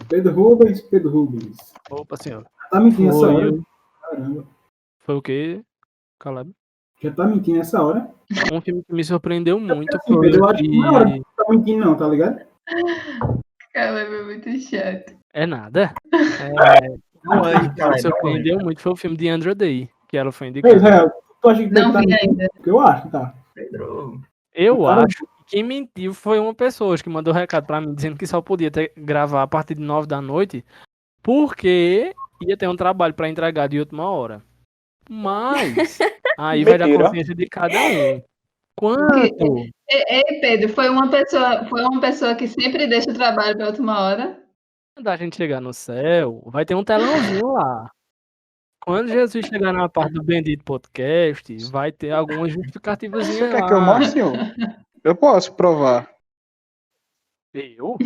Pedro Rubens. Opa, senhor. Tá mentindo essa hora? Foi, Caramba. foi o quê, Caleb? Já tá mentindo essa hora? Um filme que me surpreendeu muito Assim, foi Pedro, eu o acho que não é hora de... de tá mentindo não, tá ligado? Caleb é muito chato. É nada. Um O anjo, filme que me Caleb, um anjo. surpreendeu muito foi o filme de Andrew Day, que ela foi Ei, indicada. Israel, tu acha que Pedro Não tá vi mentindo? ainda. Porque eu acho que tá. Pedro. Eu Cara, acho que quem mentiu foi uma pessoa que mandou recado pra mim dizendo que só podia gravar a partir de 9 da noite porque ia ter um trabalho pra entregar de última hora. Mas aí vai da Mentira. consciência de cada um. Quanto? Ei, Pedro, foi uma pessoa que sempre deixa o trabalho para última hora. Quando a gente chegar no céu, vai ter um telãozinho lá. Quando Jesus chegar na parte do Bendito Podcast, vai ter alguma justificativas Você quer lá. que eu mostre, senhor? Eu posso provar. Eu?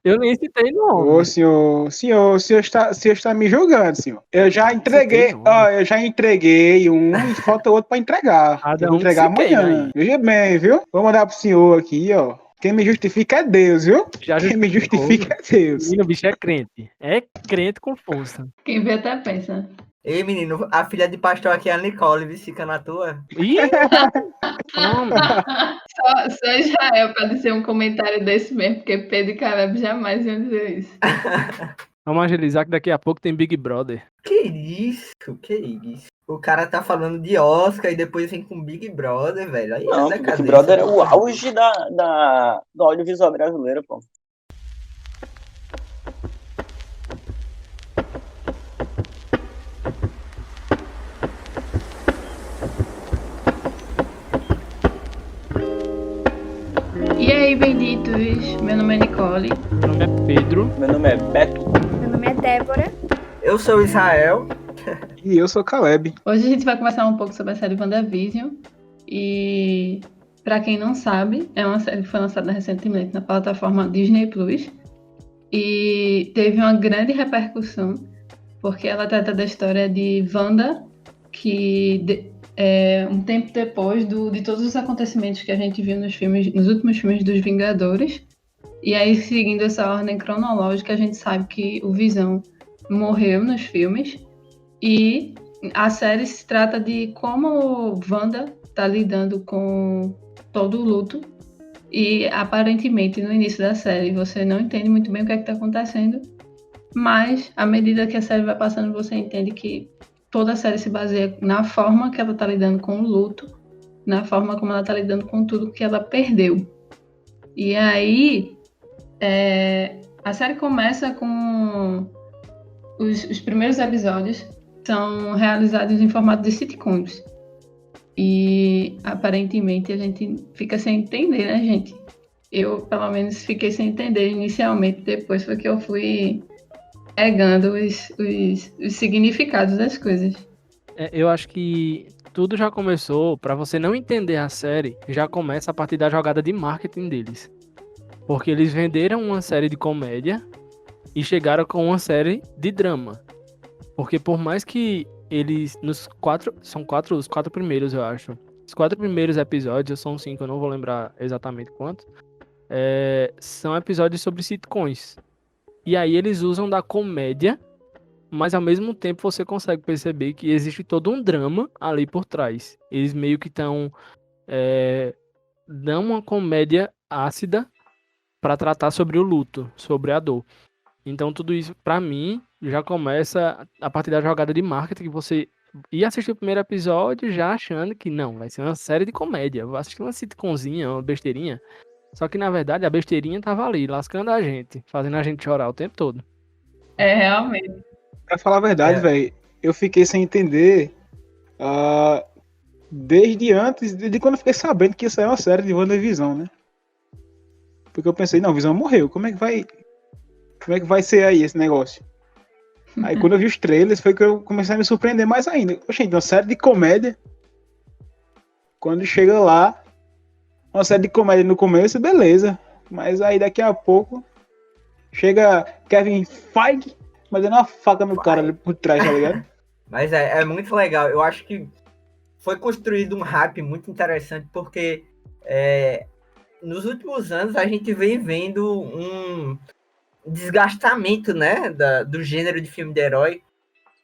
Eu nem citei Ô, nome. senhor está me julgando, senhor. Eu já entreguei, Citei nome. um e falta outro pra entregar. Cada Eu vou um que entregar se queira amanhã. aí. Veja bem, viu? Vou mandar pro senhor aqui, ó. Quem me justifica é Deus, viu? Já Quem me justificou. justifica é Deus. Menino, o bicho é crente. É crente com força. Quem vê até pensa. Ei, menino, a filha de pastor aqui é a Nicole, viu? Fica na tua. Ih! Homem, Só Israel para dizer um comentário desse mesmo, porque Pedro e Caleb jamais iam dizer isso. vamos agilizar que daqui a pouco tem Big Brother. Que isso? O cara tá falando de Oscar e depois vem com Big Brother, velho. Aí Não, é Big Brother é o auge do audiovisual brasileiro, pô. E aí, benditos? Meu nome é Nicole. Meu nome é Pedro. Meu nome é Beto. Meu nome é Débora. Eu sou Israel. E eu sou Caleb. Hoje a gente vai conversar um pouco sobre a série WandaVision. E, para quem não sabe, é uma série que foi lançada recentemente na plataforma Disney Plus. E teve uma grande repercussão, porque ela trata da história de Wanda, que um tempo depois de todos os acontecimentos que a gente viu nos últimos filmes dos Vingadores. E aí, seguindo essa ordem cronológica, a gente sabe que o Visão morreu nos filmes. E a série se trata de como Wanda está lidando com todo o luto. E aparentemente, no início da série, você não entende muito bem o que é que está acontecendo. Mas, à medida que a série vai passando, você entende que toda a série se baseia na forma que ela está lidando com o luto, na forma como ela está lidando com tudo que ela perdeu. E aí, a série começa com os primeiros episódios são realizados em formato de sitcoms. E aparentemente a gente fica sem entender, né, gente? Eu, pelo menos, fiquei sem entender inicialmente, depois foi que eu fui pegando os significados das coisas. Eu acho que tudo já começou, pra você não entender a série, já começa a partir da jogada de marketing deles. Porque eles venderam uma série de comédia e chegaram com uma série de drama. Porque por mais que eles, os quatro primeiros, eu acho. Os 4 primeiros episódios, são 5, eu não vou lembrar exatamente quantos. São episódios sobre sitcoms. E aí eles usam da comédia, mas ao mesmo tempo você consegue perceber que existe todo um drama ali por trás. Eles meio que estão dão uma comédia ácida para tratar sobre o luto, sobre a dor. Então tudo isso, pra mim, já começa a partir da jogada de marketing, que você ia assistir o primeiro episódio já achando que não, vai ser uma série de comédia. Vou assistir uma sitcomzinha, uma besteirinha. Só que na verdade a besteirinha tava ali, lascando a gente, fazendo a gente chorar o tempo todo. Realmente. Pra falar a verdade, velho, eu fiquei sem entender desde quando eu fiquei sabendo que isso é uma série de WandaVision, né? Porque eu pensei, não, Visão morreu, como é que vai ser aí esse negócio? Aí quando eu vi os trailers foi que eu comecei a me surpreender mais ainda. Gente, uma série de comédia. Quando chega lá, uma série de comédia no começo, beleza. Mas aí daqui a pouco chega Kevin Feige, mas dando uma faca no cara ali por trás, tá ligado? Mas é muito legal. Eu acho que foi construído um hype muito interessante, porque nos últimos anos a gente vem vendo desgastamento, né, do gênero de filme de herói.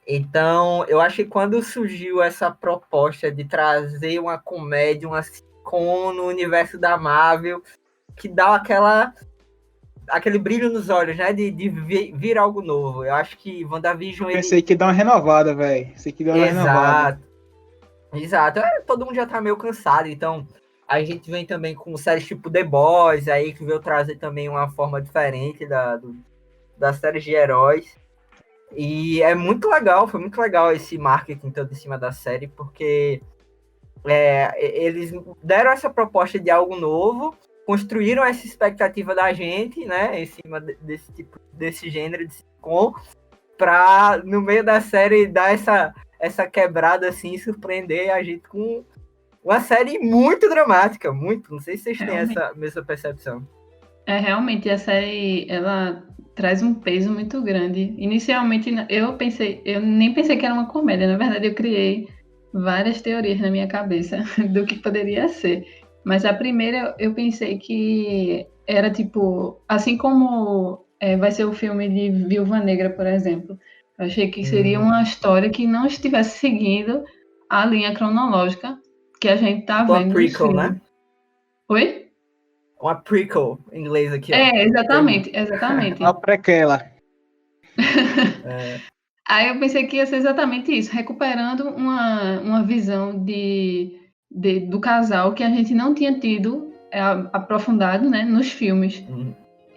Então, eu acho que quando surgiu essa proposta de trazer uma comédia, uma sitcom no universo da Marvel, que dá aquele brilho nos olhos, né, de vir algo novo. Eu acho que WandaVision... Pensei que ia dar uma renovada, velho. Pensei que ia dar uma renovada. Exato. Todo mundo já tá meio cansado, então a gente vem também com séries tipo The Boys, aí que veio trazer também uma forma diferente das séries de heróis. E é muito legal, foi muito legal esse marketing todo em cima da série, porque eles deram essa proposta de algo novo, construíram essa expectativa da gente, né, em cima desse gênero de sitcom, pra no meio da série dar essa quebrada assim, surpreender a gente com uma série muito dramática, muito. Não sei se vocês têm essa mesma percepção. Realmente, a série, ela traz um peso muito grande. Inicialmente, eu nem pensei que era uma comédia. Na verdade, eu criei várias teorias na minha cabeça do que poderia ser. Mas a primeira, eu pensei que era tipo, assim como vai ser o filme de Viúva Negra, por exemplo. Eu achei que seria uma história que não estivesse seguindo a linha cronológica que a gente tá vendo. Uma prequel, né? Oi? Uma prequel, em inglês aqui, ó. Exatamente. Uma prequela. Aí eu pensei que ia ser exatamente isso, recuperando uma visão do casal que a gente não tinha tido aprofundado, né, nos filmes.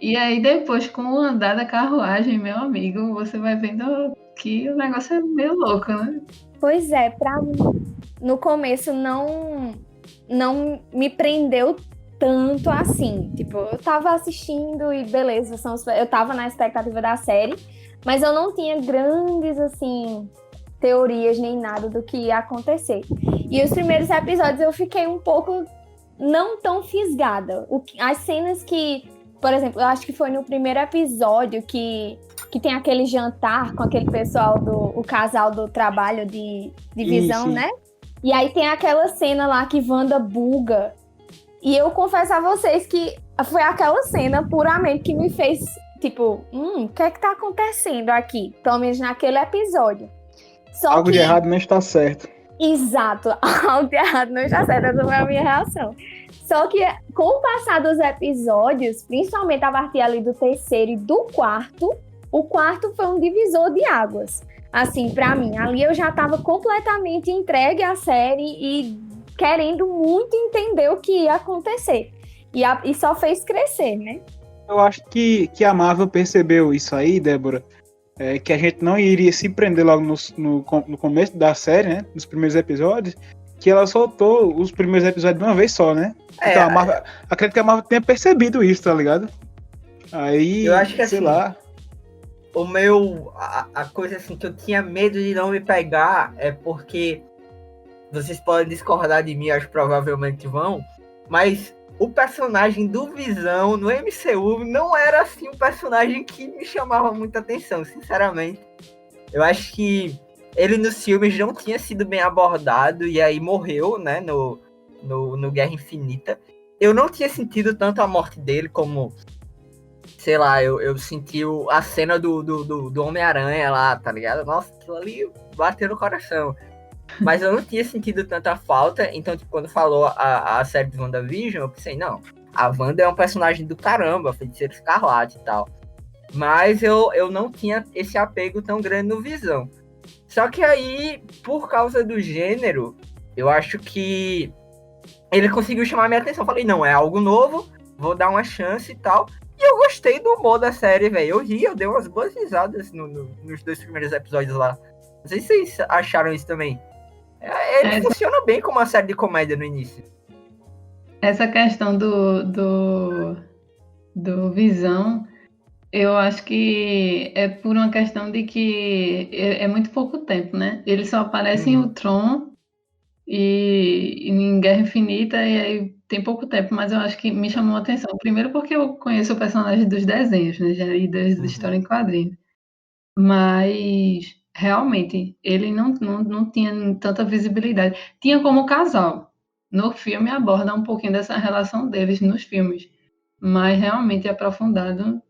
E aí depois, com o andar da carruagem, meu amigo, você vai vendo que o negócio é meio louco, né? Pois é, pra mim, no começo não me prendeu tanto assim. Tipo, eu tava assistindo e beleza, eu tava na expectativa da série, mas eu não tinha grandes, assim, teorias nem nada do que ia acontecer. E os primeiros episódios eu fiquei um pouco não tão fisgada. As cenas que, por exemplo, eu acho que foi no primeiro episódio que tem aquele jantar com aquele pessoal o casal do trabalho de Visão, né? E aí tem aquela cena lá que Wanda buga. E eu confesso a vocês que foi aquela cena puramente que me fez, tipo, o que é que tá acontecendo aqui? Pelo menos naquele episódio. Algo de errado não está certo. Exato, algo de errado não está certo, essa foi a minha reação. Só que com o passar dos episódios, principalmente a partir ali do terceiro e do quarto, o quarto foi um divisor de águas. Assim, pra mim, ali eu já tava completamente entregue à série e querendo muito entender o que ia acontecer. E só fez crescer, né? Eu acho que a Marvel percebeu isso aí, Débora, que a gente não iria se prender logo no começo da série, né? Nos primeiros episódios, que ela soltou os primeiros episódios de uma vez só, né? Então a Marvel, acredito que a Marvel tenha percebido isso, tá ligado? Aí, eu acho que sei assim, lá. A coisa assim que eu tinha medo de não me pegar é porque vocês podem discordar de mim, acho que provavelmente vão, mas o personagem do Visão no MCU não era assim um personagem que me chamava muita atenção, sinceramente. Eu acho que ele nos filmes não tinha sido bem abordado e aí morreu, né, no Guerra Infinita. Eu não tinha sentido tanto a morte dele como, sei lá, eu senti a cena do Homem-Aranha lá, tá ligado? Nossa, aquilo ali bateu no coração. Mas eu não tinha sentido tanta falta, então, tipo, quando falou a série de WandaVision, eu pensei, não, a Wanda é um personagem do caramba, Feiticeiro Escarlate e tal. Mas eu não tinha esse apego tão grande no Visão. Só que aí, por causa do gênero, eu acho que ele conseguiu chamar minha atenção. Falei, não, é algo novo, vou dar uma chance e tal. E eu gostei do humor da série, velho. Eu ri, eu dei umas boas risadas nos 2 primeiros episódios lá. Não sei se vocês acharam isso também. Ele funciona bem como uma série de comédia no início. Essa questão do Visão, eu acho que é por uma questão de que é muito pouco tempo, né? Ele só aparece em Ultron e em Guerra Infinita, e aí tem pouco tempo, mas eu acho que me chamou a atenção. Primeiro porque eu conheço o personagem dos desenhos, né? Já e da história em quadrinhos. Mas realmente ele não tinha tanta visibilidade. Tinha como casal. No filme aborda um pouquinho dessa relação deles nos filmes. Mas realmente aprofundado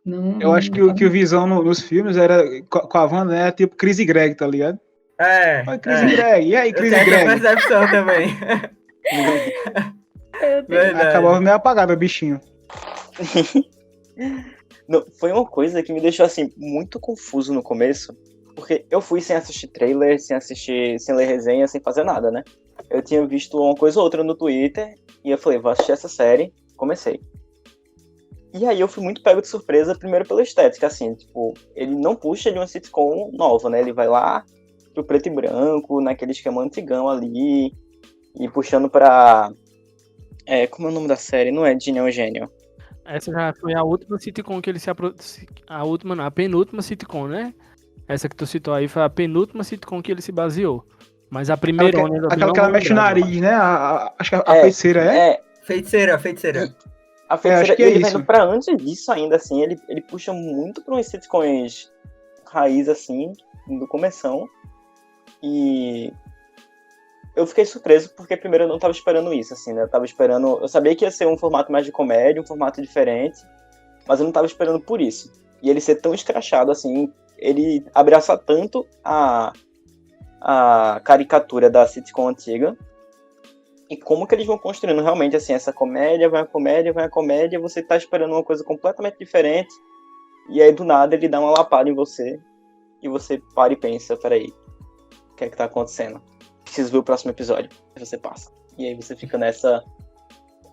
Não, Eu acho que, que o Visão nos filmes era com a Wanda, né? Tipo Chris e Greg, tá ligado? Oi, Chris e Greg. E aí, Eu Chris tenho e essa Greg? percepção também. Meu Deus. Verdade. Acabava meio apagado o bichinho. Não, foi uma coisa que me deixou assim muito confuso no começo, porque eu fui sem assistir trailer, sem ler resenha, sem fazer nada, né? Eu tinha visto uma coisa ou outra no Twitter e eu falei, vou assistir essa série, comecei. E aí eu fui muito pego de surpresa, primeiro pela estética, assim, tipo, ele não puxa de uma sitcom nova, né? Ele vai lá pro preto e branco, naquele esquema antigão ali, e puxando pra... como é o nome da série? Não é Ginny Eugênio. Essa já foi a última sitcom que ele a última não, a penúltima sitcom, né? Essa que tu citou aí foi a penúltima sitcom que ele se baseou. Mas a primeira... Aquela que ela mexe o nariz, né? Acho que a feiticeira é? Feiticeira. A feiticeira, acho que é ele isso. vai indo pra antes disso ainda, assim, ele puxa muito pra uns sitcoms raiz, assim, do começão. E eu fiquei surpreso, porque primeiro eu não tava esperando isso, assim, né? Eu sabia que ia ser um formato mais de comédia, um formato diferente, mas eu não tava esperando por isso. E ele ser tão escrachado, assim, ele abraça tanto a caricatura da sitcom antiga, e como que eles vão construindo realmente, assim, essa comédia, vai a comédia, você tá esperando uma coisa completamente diferente, e aí do nada ele dá uma lapada em você, e você para e pensa, peraí, o que é que tá acontecendo? Preciso ver o próximo episódio. Aí você passa. E aí você fica nessa...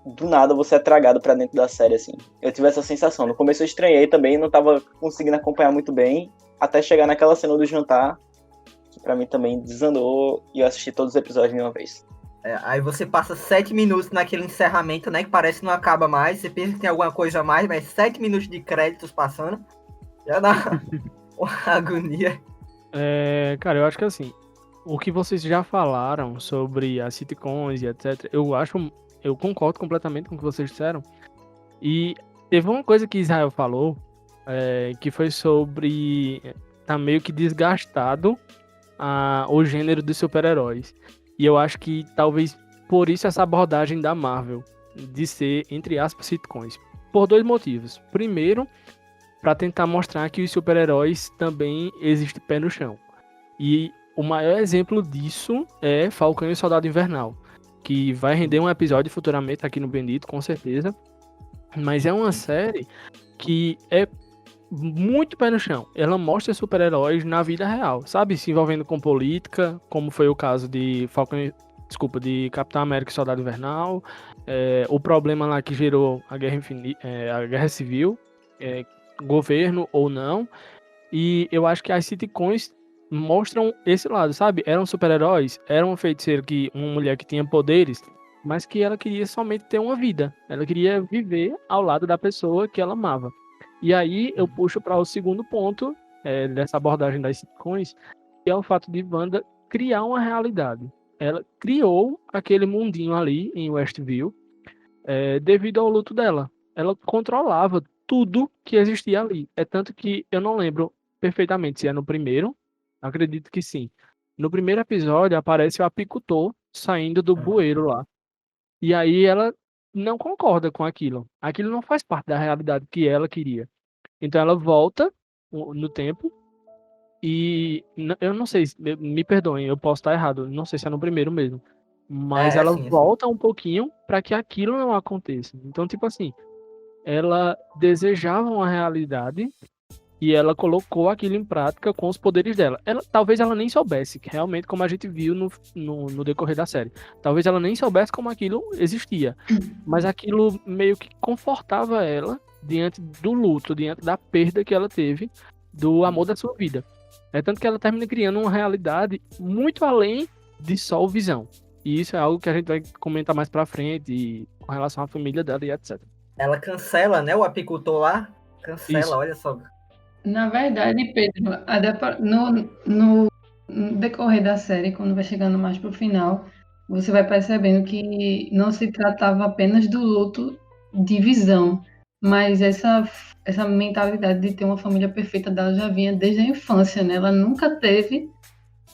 Do nada você é tragado pra dentro da série, assim. Eu tive essa sensação. No começo eu estranhei também, não tava conseguindo acompanhar muito bem, até chegar naquela cena do jantar, que pra mim também desandou, e eu assisti todos os episódios de uma vez. Aí você passa 7 minutos naquele encerramento, né? Que parece que não acaba mais. Você pensa que tem alguma coisa a mais, mas 7 minutos de créditos passando. Já dá uma agonia. Cara, eu acho que assim, o que vocês já falaram sobre as sitcoms e etc, eu concordo completamente com o que vocês disseram. E teve uma coisa que Israel falou, que foi sobre tá meio que desgastado o gênero dos super-heróis. E eu acho que talvez por isso essa abordagem da Marvel de ser, entre aspas, sitcoms. Por dois motivos. Primeiro, para tentar mostrar que os super-heróis também existem pé no chão. E o maior exemplo disso é Falcão e o Soldado Invernal, que vai render um episódio futuramente aqui no Bendito, com certeza. Mas é uma série que é muito pé no chão. Ela mostra super-heróis na vida real, sabe? Se envolvendo com política, como foi o caso de de Capitão América e Soldado Invernal. O problema lá que gerou a Guerra Civil, governo ou não. E eu acho que as sitcoms mostram esse lado, sabe? Eram super-heróis, era uma feiticeira, uma mulher que tinha poderes, mas que ela queria somente ter uma vida. Ela queria viver ao lado da pessoa que ela amava. E aí eu puxo para o segundo ponto dessa abordagem das sitcoms, que é o fato de Wanda criar uma realidade. Ela criou aquele mundinho ali em Westview devido ao luto dela. Ela controlava tudo que existia ali. É tanto que eu não lembro perfeitamente se é no primeiro, acredito que sim. No primeiro episódio aparece o apicultor saindo do bueiro lá. E aí ela não concorda com aquilo. Aquilo não faz parte da realidade que ela queria. Então ela volta no tempo e eu não sei, me perdoem, eu posso estar errado, não sei se é no primeiro mesmo. Mas ela sim. volta um pouquinho para que aquilo não aconteça. Então, tipo assim, ela desejava uma realidade e ela colocou aquilo em prática com os poderes dela. Talvez ela nem soubesse, realmente, como a gente viu no decorrer da série. Talvez ela nem soubesse como aquilo existia. Mas aquilo meio que confortava ela diante do luto, diante da perda que ela teve do amor da sua vida. É tanto que ela termina criando uma realidade muito além de só o Visão. E isso é algo que a gente vai comentar mais pra frente, com relação à família dela e etc. Ela cancela, né? O apicultor lá. Cancela, Isso. olha só. Na verdade, Pedro, no decorrer da série, quando vai chegando mais pro final, você vai percebendo que não se tratava apenas do luto de Visão, mas essa mentalidade de ter uma família perfeita dela já vinha desde a infância, né? Ela nunca teve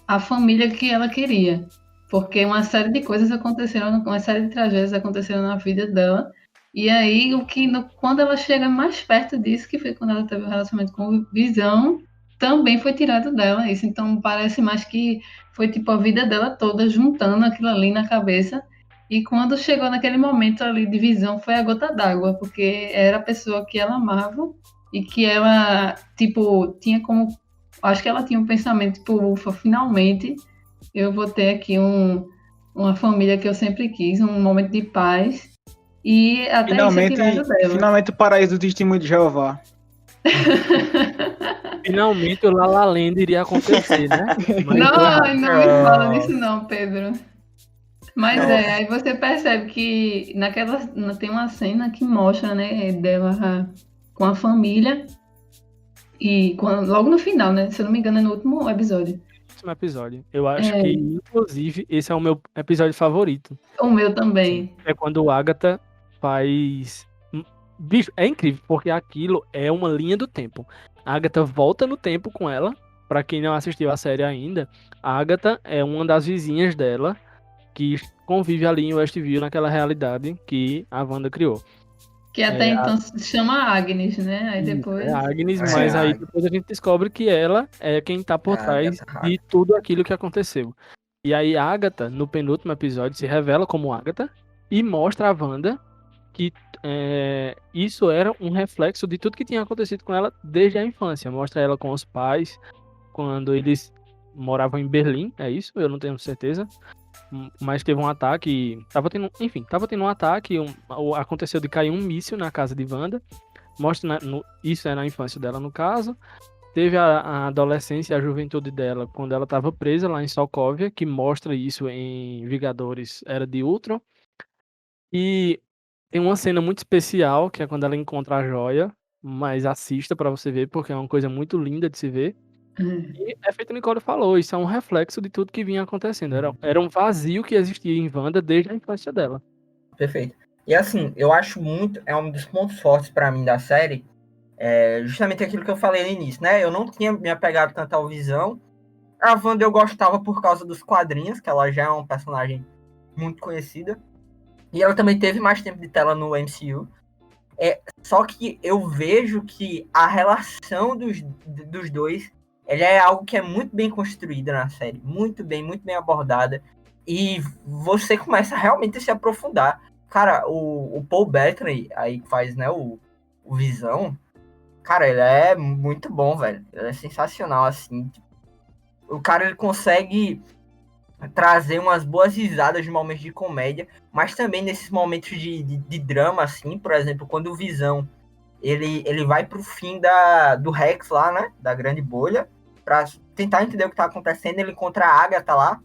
a família que ela queria, porque uma série de coisas aconteceram, uma série de tragédias aconteceram na vida dela, E aí, quando ela chega mais perto disso, que foi quando ela teve o relacionamento com o Visão, também foi tirado dela isso. Então, parece mais que foi tipo a vida dela toda juntando aquilo ali na cabeça. E quando chegou naquele momento ali de Visão, foi a gota d'água, porque era a pessoa que ela amava e que ela, tipo, tinha como. Acho que ela tinha um pensamento, tipo, ufa, finalmente eu vou ter aqui uma família que eu sempre quis, um momento de paz. E até isso é tirado dela. Finalmente o paraíso do testemunho de Jeová. Finalmente o La La Land iria acontecer, né? Mas Não, deu errado. não me fala disso não, Pedro. Mas Nossa. aí você percebe que tem uma cena que mostra, né, dela com a família e logo no final, né? Se eu não me engano, é no último episódio. Último episódio. Eu acho É. que, inclusive, esse é o meu episódio favorito. O meu também. É quando o Agatha faz. Bicho, é incrível, porque aquilo é uma linha do tempo. A Agatha volta no tempo com ela. Pra quem não assistiu a série ainda, a Agatha é uma das vizinhas dela que convive ali em Westview, naquela realidade que a Wanda criou. Que até então se chama Agnes, né? Aí depois. É a Agnes, É, mas aí Agnes. depois a gente descobre que ela é quem tá por É a trás Agatha de tudo aquilo que aconteceu. E aí a Agatha, no penúltimo episódio, se revela como Agatha e mostra a Wanda que isso era um reflexo de tudo que tinha acontecido com ela desde a infância. Mostra ela com os pais, quando eles moravam em Berlim, é isso? Eu não tenho certeza. Mas teve um ataque, tava tendo um ataque, aconteceu de cair um míssil na casa de Wanda. Mostra isso é na infância dela, no caso. Teve a adolescência e a juventude dela quando ela estava presa lá em Sokovia, que mostra isso em Vingadores Era de Ultron. E tem uma cena muito especial, que é quando ela encontra a joia, mas assista pra você ver, porque é uma coisa muito linda de se ver. E é feito o que Nicole falou, isso é um reflexo de tudo que vinha acontecendo. Era um vazio que existia em Wanda desde a infância dela. Perfeito. E assim, eu acho muito, é um dos pontos fortes pra mim da série, justamente aquilo que eu falei no início, né? Eu não tinha me apegado tanto ao Visão. A Wanda eu gostava por causa dos quadrinhos, que ela já é um personagem muito conhecida. E ela também teve mais tempo de tela no MCU. Só que eu vejo que a relação dos dois, ela é algo que é muito bem construída na série. Muito bem abordada. E você começa realmente a se aprofundar. Cara, o Paul Bettany, aí que faz, né, o Visão, cara, ele é muito bom, velho. Ele é sensacional, assim. O cara, ele consegue trazer umas boas risadas de momentos de comédia, mas também nesses momentos de drama, assim, por exemplo, quando o Visão, ele vai pro fim do Rex lá, né, da grande bolha, pra tentar entender o que tá acontecendo, ele encontra a Agatha lá,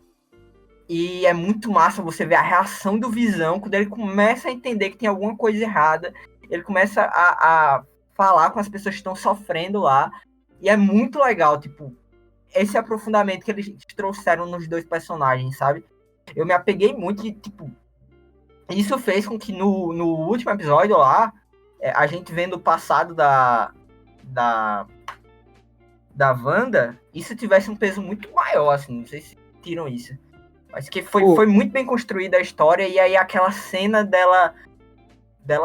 e é muito massa você ver a reação do Visão, quando ele começa a entender que tem alguma coisa errada, ele começa a falar com as pessoas que estão sofrendo lá, e é muito legal, tipo, esse aprofundamento que eles trouxeram nos dois personagens, sabe? Eu me apeguei muito e, tipo, isso fez com que no último episódio lá, a gente vendo o passado da Wanda, isso tivesse um peso muito maior, assim, não sei se tiram isso. Mas que foi muito bem construída a história, e aí aquela cena dela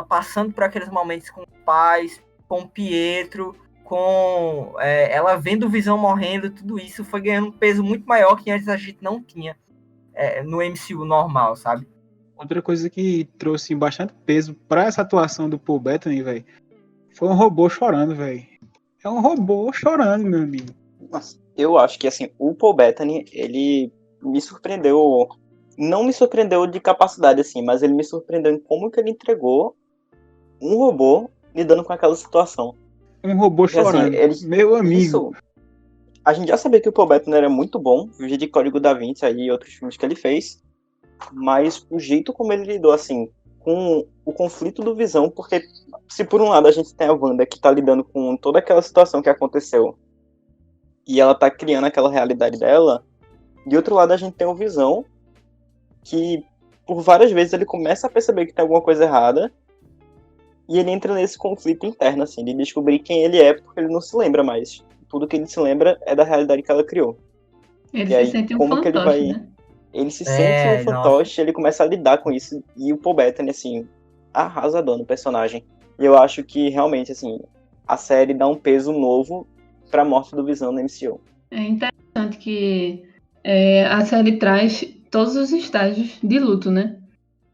passando por aqueles momentos com os pais, com o Pietro, com ela vendo o Visão morrendo, tudo isso foi ganhando um peso muito maior que antes a gente não tinha no MCU normal, sabe? Outra coisa que trouxe bastante peso pra essa atuação do Paul Bettany, velho, foi um robô chorando, velho. É um robô chorando, meu amigo. Nossa, eu acho que, assim, o Paul Bettany, ele me surpreendeu, não me surpreendeu de capacidade, assim, mas ele me surpreendeu em como que ele entregou um robô lidando com aquela situação. Um robô chorando. Assim, meu amigo. Isso, a gente já sabia que o Paul Bettany era muito bom, vídeo de Código da Vinci aí e outros filmes que ele fez, mas o jeito como ele lidou, assim, com o conflito do Visão, porque se por um lado a gente tem a Wanda que tá lidando com toda aquela situação que aconteceu e ela tá criando aquela realidade dela, de outro lado a gente tem o Visão que por várias vezes ele começa a perceber que tem alguma coisa errada e ele entra nesse conflito interno, assim, de descobrir quem ele é, porque ele não se lembra mais. Tudo que ele se lembra é da realidade que ela criou. Ele E se aí, sente um como que ele fantoche, vai... né? Ele se sente um fantoche, ele começa a lidar com isso. E o Paul Bettany, assim, arrasador no personagem. E eu acho que, realmente, assim, a série dá um peso novo pra morte do Visão no MCU. É interessante que a série traz todos os estágios de luto, né?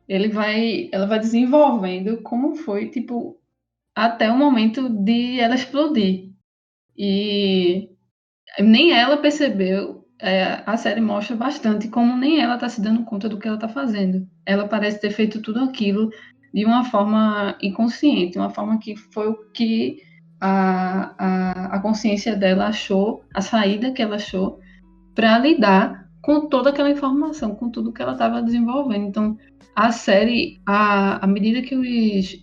Ela vai desenvolvendo como foi, tipo, até o momento de ela explodir. E nem ela percebeu, a série mostra bastante como nem ela está se dando conta do que ela está fazendo. Ela parece ter feito tudo aquilo de uma forma inconsciente, uma forma que foi o que a consciência dela achou, a saída que ela achou para lidar com toda aquela informação, com tudo que ela estava desenvolvendo. Então, a série, à medida que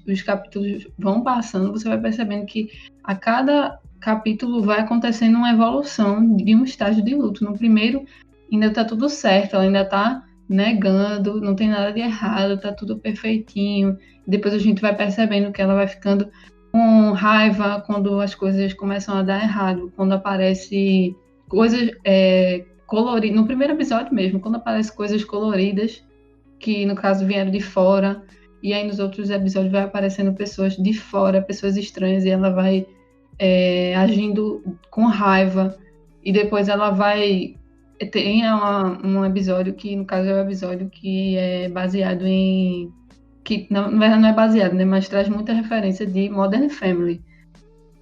os capítulos vão passando, você vai percebendo que a cada capítulo vai acontecendo uma evolução de um estágio de luto. No primeiro, ainda está tudo certo, ela ainda está negando, não tem nada de errado, está tudo perfeitinho. Depois a gente vai percebendo que ela vai ficando com raiva quando as coisas começam a dar errado, quando aparece coisas coloridas. No primeiro episódio mesmo, quando aparecem coisas coloridas, que no caso vieram de fora, e aí nos outros episódios vai aparecendo pessoas de fora, pessoas estranhas, e ela vai agindo com raiva, e depois ela vai. Tem um episódio que, no caso, é um episódio que é baseado em. Que na verdade não é baseado, né? Mas traz muita referência de Modern Family.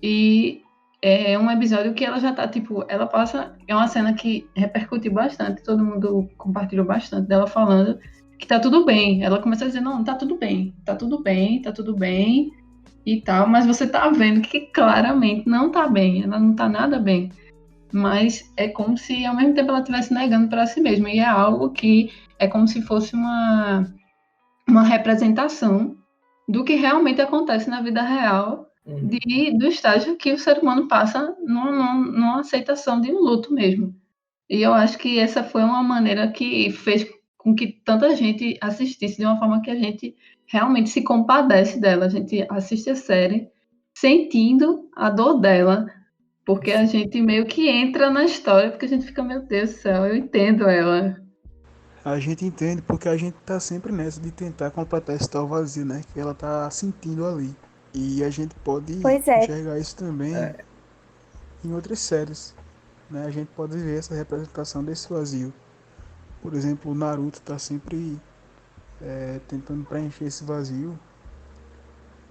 E é um episódio que ela já tá, tipo, ela passa. É uma cena que repercutiu bastante, todo mundo compartilhou bastante dela falando que tá tudo bem. Ela começa a dizer: não, tá tudo bem, tá tudo bem, tá tudo bem e tal, mas você tá vendo que claramente não tá bem, ela não tá nada bem. Mas é como se ao mesmo tempo ela estivesse negando para si mesma, e é algo que é como se fosse uma representação do que realmente acontece na vida real, do estágio que o ser humano passa numa aceitação de um luto mesmo. E eu acho que essa foi uma maneira que fez com que tanta gente assistisse de uma forma que a gente realmente se compadece dela. A gente assiste a série sentindo a dor dela, porque a gente meio que entra na história, porque a gente fica, meu Deus do céu, eu entendo ela. A gente entende porque a gente tá sempre nessa de tentar completar esse tal vazio, né? Que ela tá sentindo ali. E a gente pode enxergar isso também em outras séries, né? A gente pode ver essa representação desse vazio. Por exemplo, o Naruto tá sempre tentando preencher esse vazio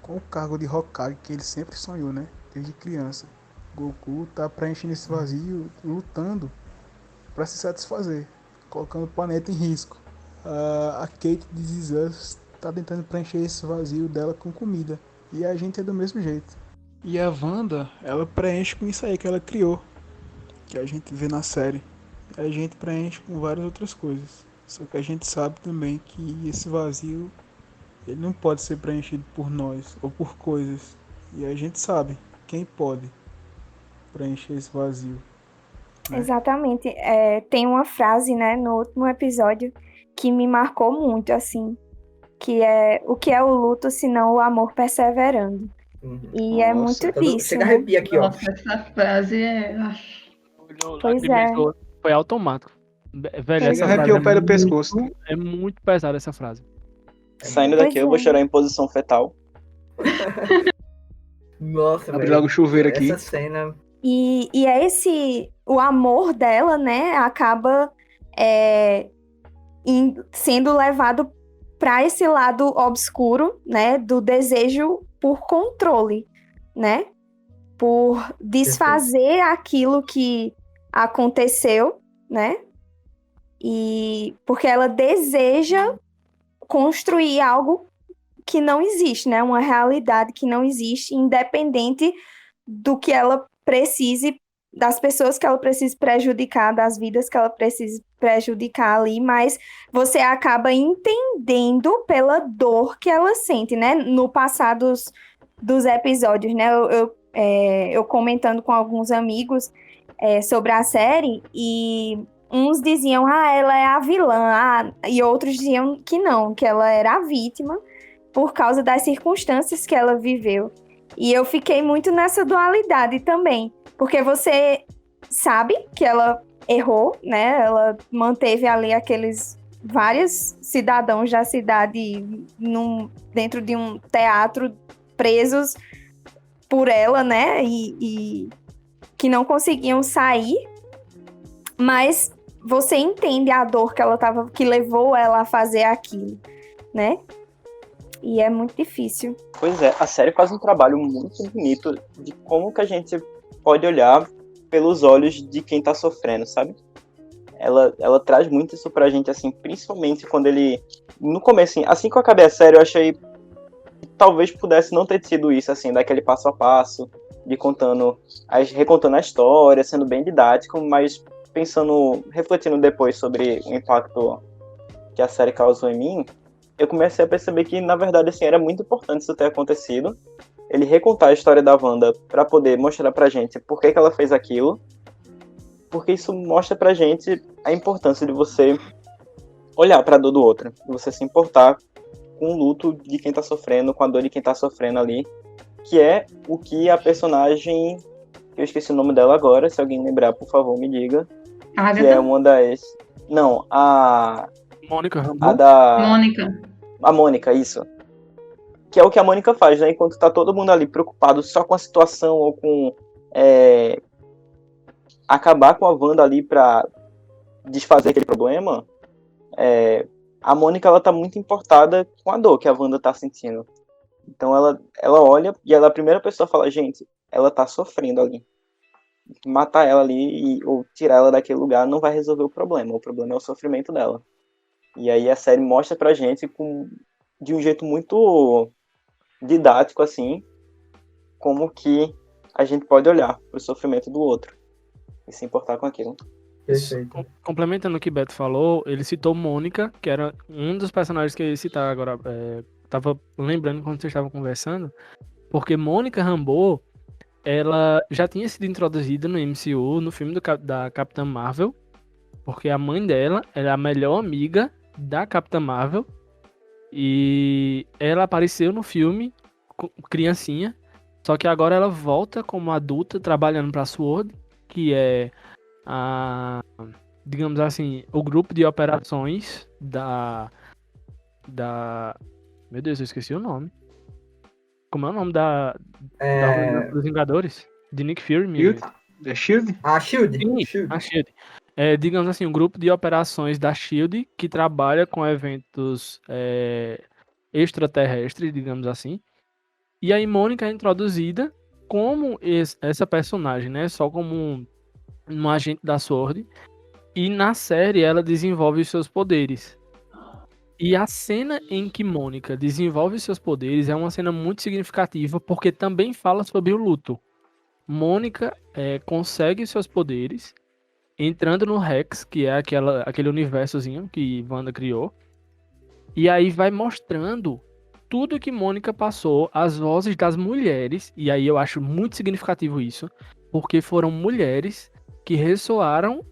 com o cargo de Hokage que ele sempre sonhou, né? Desde criança. Goku tá preenchendo esse vazio, lutando para se satisfazer, colocando o planeta em risco. A Kate de This Is Us tá tentando preencher esse vazio dela com comida. E a gente é do mesmo jeito. E a Wanda, ela preenche com isso aí que ela criou, que a gente vê na série. A gente preenche com várias outras coisas. Só que a gente sabe também que esse vazio, ele não pode ser preenchido por nós ou por coisas. E a gente sabe quem pode preencher esse vazio. Exatamente. Tem uma frase, né, no último episódio que me marcou muito, assim, que é: o que é o luto senão o amor perseverando? E é muito disso. Chega a arrepia aqui, ó. Nossa, essa frase é... Pois é. Foi automático. Velho, Chega essa a frase arrepiar o pé do pescoço. é muito pesada essa frase. Saindo Pois daqui, eu vou é. chorar em posição fetal. Nossa, Abre velho. logo o chuveiro aqui. Essa cena. E é o amor dela, né, acaba sendo levado para esse lado obscuro, né, do desejo por controle, né, por desfazer aquilo que aconteceu, né, e porque ela deseja construir algo que não existe, né, uma realidade que não existe, independente do que ela precise, das pessoas que ela precise prejudicar, das vidas que ela precise prejudicar ali, mas você acaba entendendo pela dor que ela sente, né? No passar dos episódios, né? Eu comentando com alguns amigos sobre a série, e uns diziam: ela é a vilã, e outros diziam que não, que ela era a vítima por causa das circunstâncias que ela viveu. E eu fiquei muito nessa dualidade também, porque você sabe que ela errou, né? Ela manteve ali vários cidadãos da cidade dentro de um teatro presos por ela, né? E que não conseguiam sair, mas você entende a dor que ela tava, que levou ela a fazer aquilo, né? E é muito difícil. Pois é, a série faz um trabalho muito bonito de como que a gente pode olhar pelos olhos de quem tá sofrendo, sabe? Ela traz muito isso pra gente, assim, principalmente quando ele... No começo, assim que eu acabei a série, eu achei que talvez pudesse não ter sido isso, assim, daquele passo a passo, de recontando a história, sendo bem didático, mas refletindo depois sobre o impacto que a série causou em mim, eu comecei a perceber que, na verdade, assim, era muito importante isso ter acontecido. Ele recontar a história da Wanda pra poder mostrar pra gente por que ela fez aquilo, porque isso mostra pra gente a importância de você olhar pra dor do outro, de você se importar com o luto de quem tá sofrendo, com a dor de quem tá sofrendo ali, que é o que a personagem, eu esqueci o nome dela agora, se alguém lembrar, por favor, me diga, que Agatha? é uma das... Não, a Mônica Rambeau. Mônica. A Mônica, isso. Que é o que a Mônica faz, né? Enquanto tá todo mundo ali preocupado só com a situação ou com acabar com a Wanda ali pra desfazer aquele problema, a Mônica, ela tá muito importada com a dor que a Wanda tá sentindo. Então ela olha e ela é a primeira pessoa a falar, gente, ela tá sofrendo ali. Matar ela ali ou tirar ela daquele lugar não vai resolver o problema é o sofrimento dela. E aí a série mostra pra gente de um jeito muito didático, assim, como que a gente pode olhar pro sofrimento do outro e se importar com aquilo. Perfeito. Complementando o que Beto falou, ele citou Mônica, que era um dos personagens que eu ia citar agora. Tava lembrando quando vocês estavam conversando, porque Mônica Rambeau, ela já tinha sido introduzida no MCU, no filme da Capitã Marvel, porque a mãe dela era a melhor amiga da Capitã Marvel, e ela apareceu no filme criancinha, só que agora ela volta como adulta trabalhando para a SWORD, que é digamos assim, o grupo de operações da meu Deus, eu esqueci o nome. Como é o nome da Organização dos Vingadores? De Nick Fury, Shield? É Shield? A Shield. Sim, Shield. a SHIELD. Digamos assim, um grupo de operações da SHIELD que trabalha com eventos extraterrestres, digamos assim. E aí Mônica é introduzida como essa personagem, né? Só como um agente da SWORD. E na série ela desenvolve os seus poderes. E a cena em que Mônica desenvolve seus poderes é uma cena muito significativa, porque também fala sobre o luto. Mônica consegue seus poderes entrando no Rex, que é aquele universozinho que Wanda criou. E aí vai mostrando tudo que Mônica passou, as vozes das mulheres, e aí eu acho muito significativo isso, porque foram mulheres que ressoaram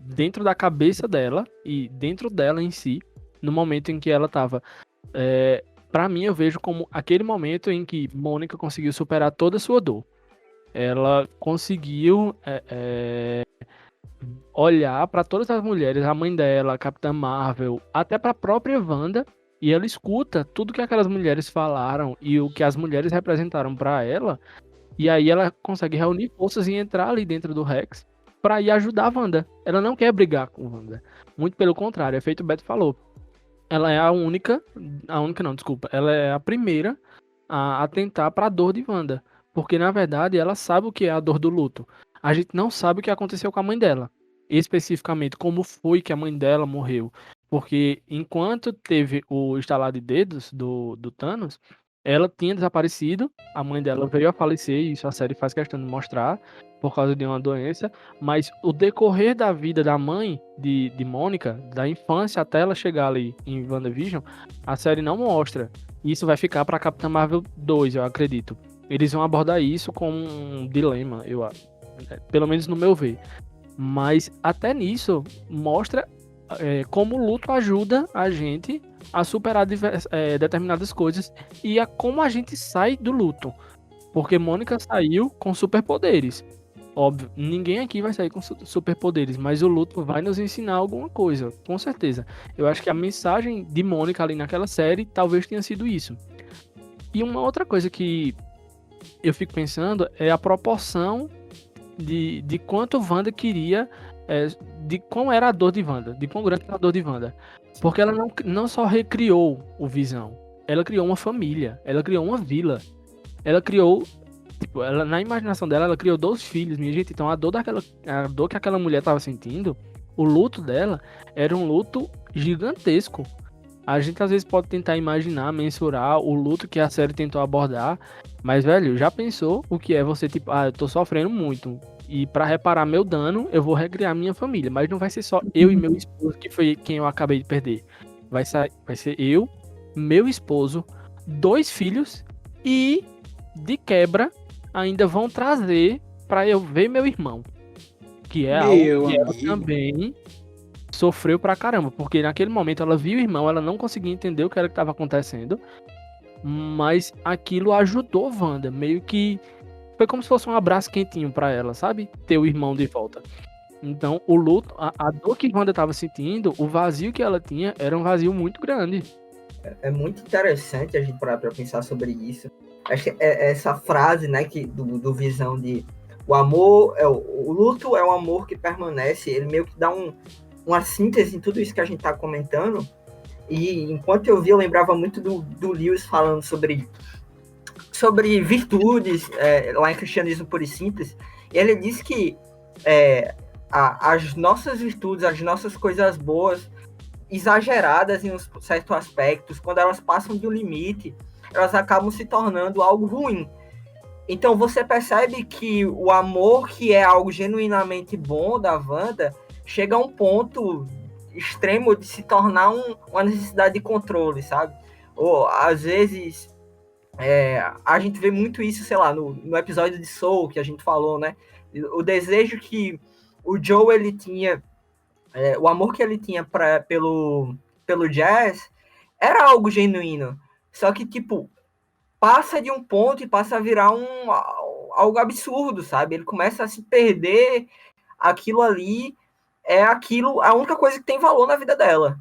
dentro da cabeça dela e dentro dela em si, no momento em que ela tava. Pra mim, eu vejo como aquele momento em que Mônica conseguiu superar toda a sua dor. Ela conseguiu olhar pra todas as mulheres, a mãe dela, a Capitã Marvel, até pra própria Wanda, e ela escuta tudo que aquelas mulheres falaram e o que as mulheres representaram pra ela, e aí ela consegue reunir forças e entrar ali dentro do Rex pra ir ajudar a Wanda. Ela não quer brigar com a Wanda. Muito pelo contrário, é feito o Beto falou. Ela é ela é a primeira a atentar para a dor de Wanda, porque na verdade ela sabe o que é a dor do luto. A gente não sabe o que aconteceu com a mãe dela, especificamente como foi que a mãe dela morreu, porque enquanto teve o estalar de dedos do Thanos, ela tinha desaparecido, a mãe dela veio a falecer, e isso a série faz questão de mostrar, por causa de uma doença, mas o decorrer da vida da mãe de Mônica, da infância até ela chegar ali em WandaVision, a série não mostra. Isso vai ficar para Capitã Marvel 2, eu acredito. Eles vão abordar isso como um dilema, eu acho, pelo menos no meu ver. Mas até nisso mostra como o luto ajuda a gente a superar determinadas coisas e a como a gente sai do luto. Porque Mônica saiu com superpoderes. Óbvio, ninguém aqui vai sair com superpoderes, mas o luto vai nos ensinar alguma coisa, com certeza. Eu acho que a mensagem de Mônica ali naquela série talvez tenha sido isso. E uma outra coisa que eu fico pensando é a proporção de quanto Wanda queria, de quão era a dor de Wanda, de quão grande era a dor de Wanda. Porque ela não só recriou o Visão, ela criou uma família, ela criou uma vila, ela criou, tipo, ela, na imaginação dela, ela criou 2 filhos, minha gente. Então a dor que aquela mulher estava sentindo, o luto dela, era um luto gigantesco. A gente às vezes pode tentar imaginar, mensurar o luto que a série tentou abordar, mas, velho, já pensou o que é você, tipo, eu tô sofrendo muito, e pra reparar meu dano, eu vou recriar minha família, mas não vai ser só eu e meu esposo, que foi quem eu acabei de perder. Vai ser eu, meu esposo, 2 filhos, e, de quebra, ainda vão trazer pra eu ver meu irmão, que é algo Meu que ela amigo. também sofreu pra caramba, porque naquele momento ela viu o irmão, ela não conseguia entender o que era que estava acontecendo, mas aquilo ajudou Wanda, meio que foi como se fosse um abraço quentinho pra ela, sabe? Ter o irmão de volta. Então, o luto, a dor que Wanda estava sentindo, o vazio que ela tinha, era um vazio muito grande. É muito interessante a gente parar para pensar sobre isso. Acho que é essa frase, né, do Visão de o amor, o luto é um amor que permanece, ele meio que dá uma síntese em tudo isso que a gente está comentando. E enquanto eu vi, eu lembrava muito do Lewis falando sobre virtudes lá em Cristianismo Puro e Simples. E ele diz que as nossas virtudes, as nossas coisas boas, exageradas em um certo aspectos, quando elas passam de um limite, elas acabam se tornando algo ruim. Então você percebe que o amor, que é algo genuinamente bom da Wanda, chega a um ponto extremo de se tornar uma necessidade de controle, sabe? Ou às vezes a gente vê muito isso, sei lá, no episódio de Soul que a gente falou, né? O desejo que o Joe ele tinha, o amor que ele tinha pelo Jazz era algo genuíno. Só que, tipo, passa de um ponto e passa a virar algo absurdo, sabe? Ele começa a se perder, aquilo ali é a única coisa que tem valor na vida dela.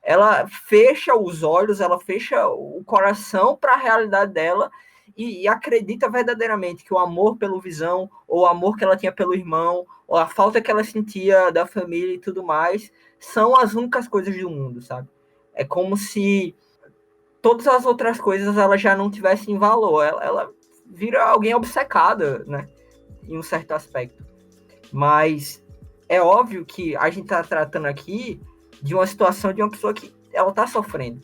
Ela fecha os olhos, ela fecha o coração para a realidade dela e acredita verdadeiramente que o amor pelo Visão, ou o amor que ela tinha pelo irmão, ou a falta que ela sentia da família e tudo mais, são as únicas coisas do mundo, sabe? É como se todas as outras coisas ela já não tivessem valor. Ela vira alguém obcecada, né? Em um certo aspecto. Mas é óbvio que a gente está tratando aqui de uma situação de uma pessoa que ela está sofrendo.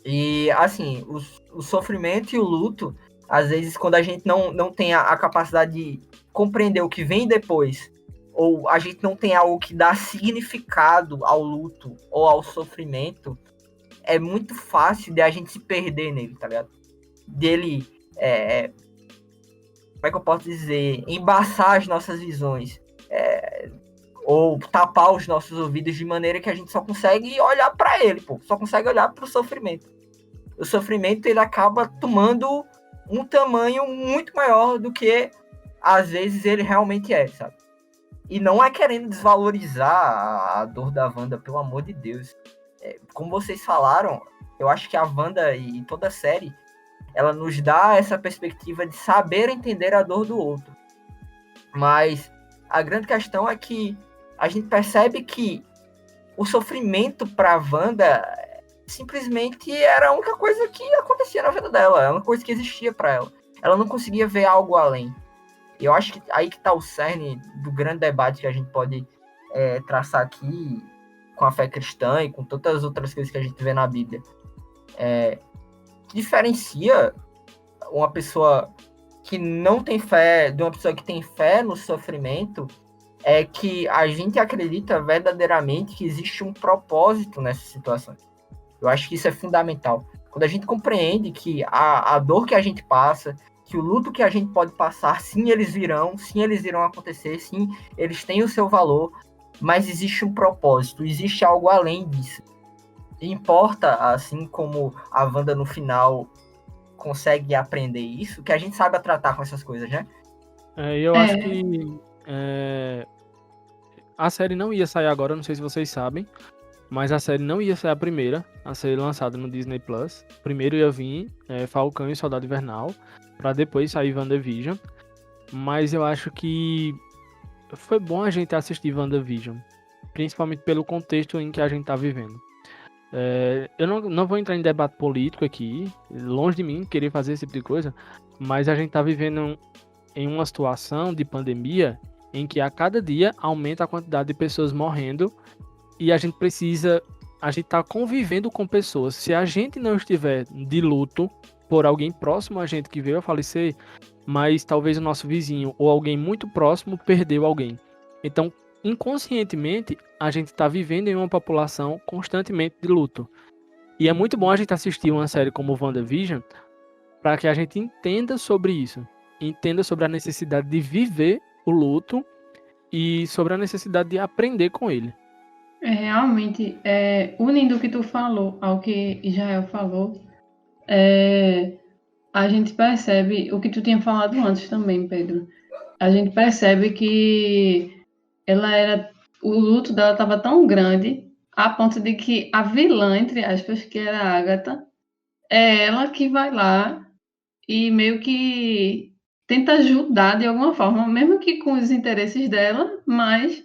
E, assim, o sofrimento e o luto, às vezes, quando a gente não tem a capacidade de compreender o que vem depois, ou a gente não tem algo que dá significado ao luto ou ao sofrimento, é muito fácil de a gente se perder nele, tá ligado? Dele, como é que eu posso dizer? Embaçar as nossas visões. Ou tapar os nossos ouvidos de maneira que a gente só consegue olhar para ele, pô. Só consegue olhar para o sofrimento. O sofrimento, ele acaba tomando um tamanho muito maior do que, às vezes, ele realmente é, sabe? E não é querendo desvalorizar a dor da Wanda, pelo amor de Deus. Como vocês falaram, eu acho que a Wanda e toda a série, ela nos dá essa perspectiva de saber entender a dor do outro. Mas a grande questão é que a gente percebe que o sofrimento para a Wanda simplesmente era a única coisa que acontecia na vida dela, era uma coisa que existia para ela. Ela não conseguia ver algo além. E eu acho que aí que está o cerne do grande debate que a gente pode traçar aqui com a fé cristã e com todas as outras coisas que a gente vê na Bíblia. Que diferencia uma pessoa que não tem fé de uma pessoa que tem fé no sofrimento é que a gente acredita verdadeiramente que existe um propósito nessa situação. Eu acho que isso é fundamental. Quando a gente compreende que a dor que a gente passa, que o luto que a gente pode passar, sim, eles irão acontecer, sim, eles têm o seu valor, mas existe um propósito, existe algo além disso. E importa, assim como a Wanda no final consegue aprender isso, que a gente saiba tratar com essas coisas, né? Eu acho que a série não ia sair agora, não sei se vocês sabem, mas a série não ia ser a primeira a ser lançada no Disney Plus. Primeiro ia vir Falcão e Soldado Invernal, pra depois sair WandaVision. Mas eu acho que foi bom a gente assistir WandaVision, principalmente pelo contexto em que a gente tá vivendo. Eu não vou entrar em debate político aqui, longe de mim querer fazer esse tipo de coisa, mas a gente tá vivendo em uma situação de pandemia em que a cada dia aumenta a quantidade de pessoas morrendo e a gente tá convivendo com pessoas. Se a gente não estiver de luto por alguém próximo a gente que veio a falecer, mas talvez o nosso vizinho ou alguém muito próximo perdeu alguém. Então, inconscientemente, a gente está vivendo em uma população constantemente de luto. E é muito bom a gente assistir uma série como WandaVision para que a gente entenda sobre isso. Entenda sobre a necessidade de viver o luto e sobre a necessidade de aprender com ele. Realmente, unindo o que tu falou ao que Israel falou, a gente percebe o que tu tinha falado antes também, Pedro. A gente percebe que o luto dela estava tão grande a ponto de que a vilã, entre aspas, que era a Agatha, é ela que vai lá e meio que tenta ajudar de alguma forma, mesmo que com os interesses dela, mas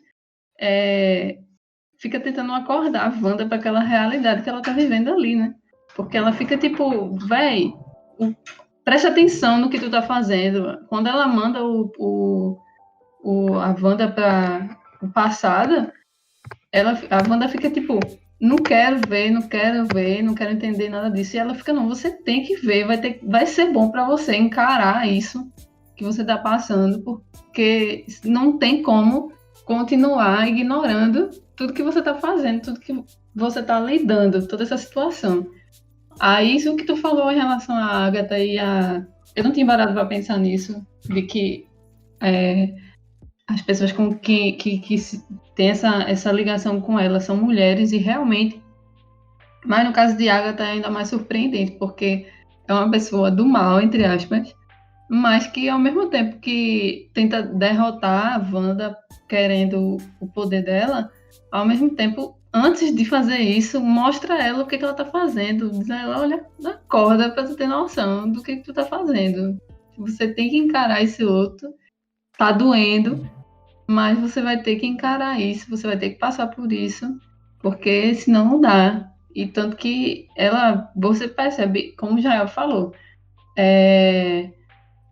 fica tentando acordar a Wanda para aquela realidade que ela tá vivendo ali, né? Porque ela fica tipo, véi, presta atenção no que tu tá fazendo. Quando ela manda a Wanda para o passado, a Wanda fica tipo, não quero ver, não quero entender nada disso. E ela fica, não, você tem que ver, vai ser bom para você encarar isso que você tá passando, porque não tem como continuar ignorando tudo que você tá fazendo, tudo que você tá lidando, toda essa situação. Aí, isso que tu falou em relação à Agatha eu não tinha parado para pensar nisso, de que as pessoas com que tem essa ligação com ela são mulheres e realmente, mas no caso de Agatha é ainda mais surpreendente, porque é uma pessoa do mal, entre aspas, mas que ao mesmo tempo que tenta derrotar a Wanda querendo o poder dela, ao mesmo tempo, antes de fazer isso, mostra a ela o que ela tá fazendo, diz a ela, olha, acorda pra tu ter noção do que tu tá fazendo. Você tem que encarar esse outro, tá doendo, mas você vai ter que encarar isso, você vai ter que passar por isso, porque senão não dá. E tanto que você percebe, como o Jael falou,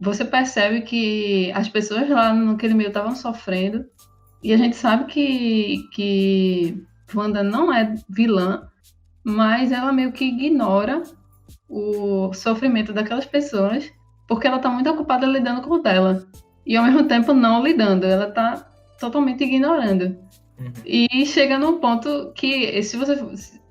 você percebe que as pessoas lá naquele meio estavam sofrendo, e a gente sabe que Wanda não é vilã, mas ela meio que ignora o sofrimento daquelas pessoas, porque ela está muito ocupada lidando com o dela. E ao mesmo tempo não lidando, ela está totalmente ignorando. Uhum. E chega num ponto que,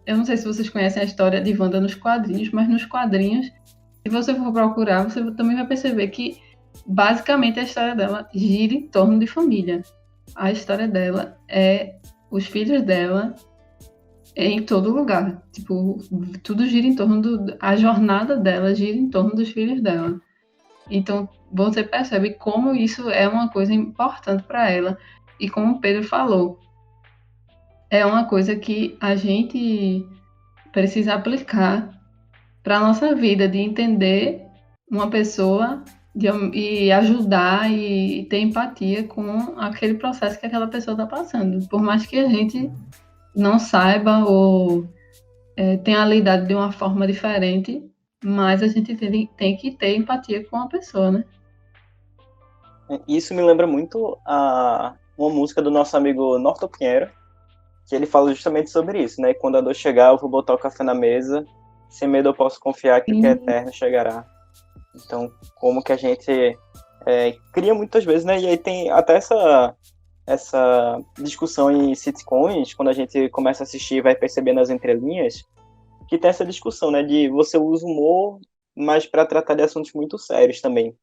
eu não sei se vocês conhecem a história de Wanda nos quadrinhos, mas nos quadrinhos, se você for procurar, você também vai perceber que basicamente a história dela gira em torno de família. A história dela é os filhos dela em todo lugar. Tipo, tudo gira em torno a jornada dela gira em torno dos filhos dela. Então, você percebe como isso é uma coisa importante para ela. E como o Pedro falou, é uma coisa que a gente precisa aplicar para a nossa vida, de entender uma pessoa e ajudar e ter empatia com aquele processo que aquela pessoa está passando. Por mais que a gente não saiba ou tenha lidado de uma forma diferente, mas a gente tem que ter empatia com a pessoa, né? Isso me lembra muito uma música do nosso amigo Norton Pinheiro, que ele fala justamente sobre isso, né? Quando a dor chegar, eu vou botar o café na mesa, sem medo eu posso confiar que o que é eterno chegará. Então, como que a gente cria muitas vezes, né? E aí tem até essa discussão em sitcoms, quando a gente começa a assistir e vai percebendo as entrelinhas, que tem essa discussão, né? De você usa humor, mas para tratar de assuntos muito sérios também.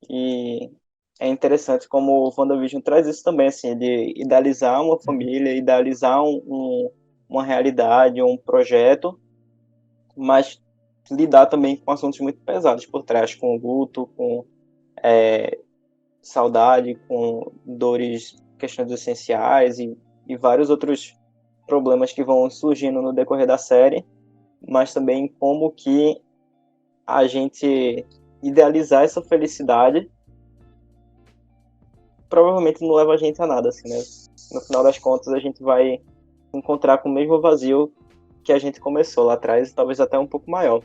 E é interessante como o WandaVision traz isso também, assim, de idealizar uma família, idealizar uma realidade, um projeto, mas lidar também com assuntos muito pesados por trás, com luto, com saudade, com dores, questões essenciais e vários outros problemas que vão surgindo no decorrer da série, mas também como que a gente idealizar essa felicidade provavelmente não leva a gente a nada, assim, né? No final das contas, a gente vai encontrar com o mesmo vazio que a gente começou lá atrás, talvez até um pouco maior.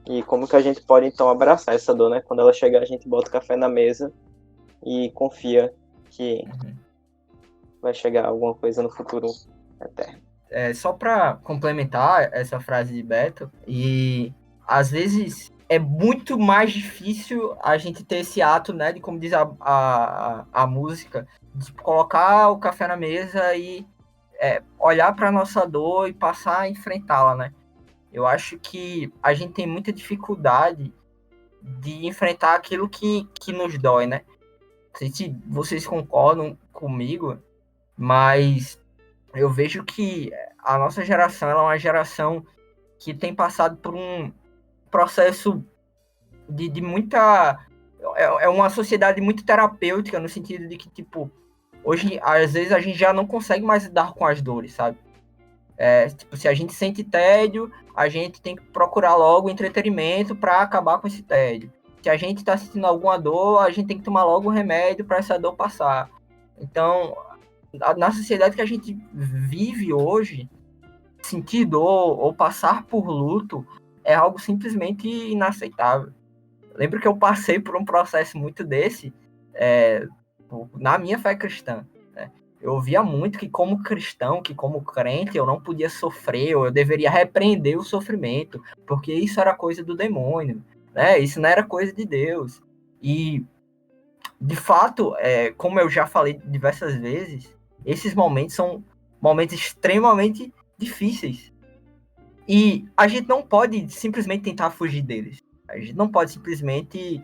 E como que a gente pode, então, abraçar essa dor, né? Quando ela chegar, a gente bota o café na mesa e confia que vai chegar alguma coisa no futuro eterno. Só para complementar essa frase de Beto, e às vezes é muito mais difícil a gente ter esse ato, né, de como diz a música, de colocar o café na mesa e olhar para nossa dor e passar a enfrentá-la, né? Eu acho que a gente tem muita dificuldade de enfrentar aquilo que nos dói, né? Não sei se vocês concordam comigo, mas eu vejo que a nossa geração ela é uma geração que tem passado por um processo de muita... É uma sociedade muito terapêutica, no sentido de que, tipo, hoje, às vezes, a gente já não consegue mais lidar com as dores, sabe? Tipo, se a gente sente tédio, a gente tem que procurar logo entretenimento para acabar com esse tédio. Se a gente está sentindo alguma dor, a gente tem que tomar logo um remédio para essa dor passar. Então, na sociedade que a gente vive hoje, sentir dor ou passar por luto é algo simplesmente inaceitável. Lembro que eu passei por um processo muito desse na minha fé cristã, né? Eu ouvia muito que como cristão, que como crente, eu não podia sofrer, ou eu deveria repreender o sofrimento, porque isso era coisa do demônio, né? Isso não era coisa de Deus. E, de fato, como eu já falei diversas vezes, esses momentos são momentos extremamente difíceis. E a gente não pode simplesmente tentar fugir deles. A gente não pode simplesmente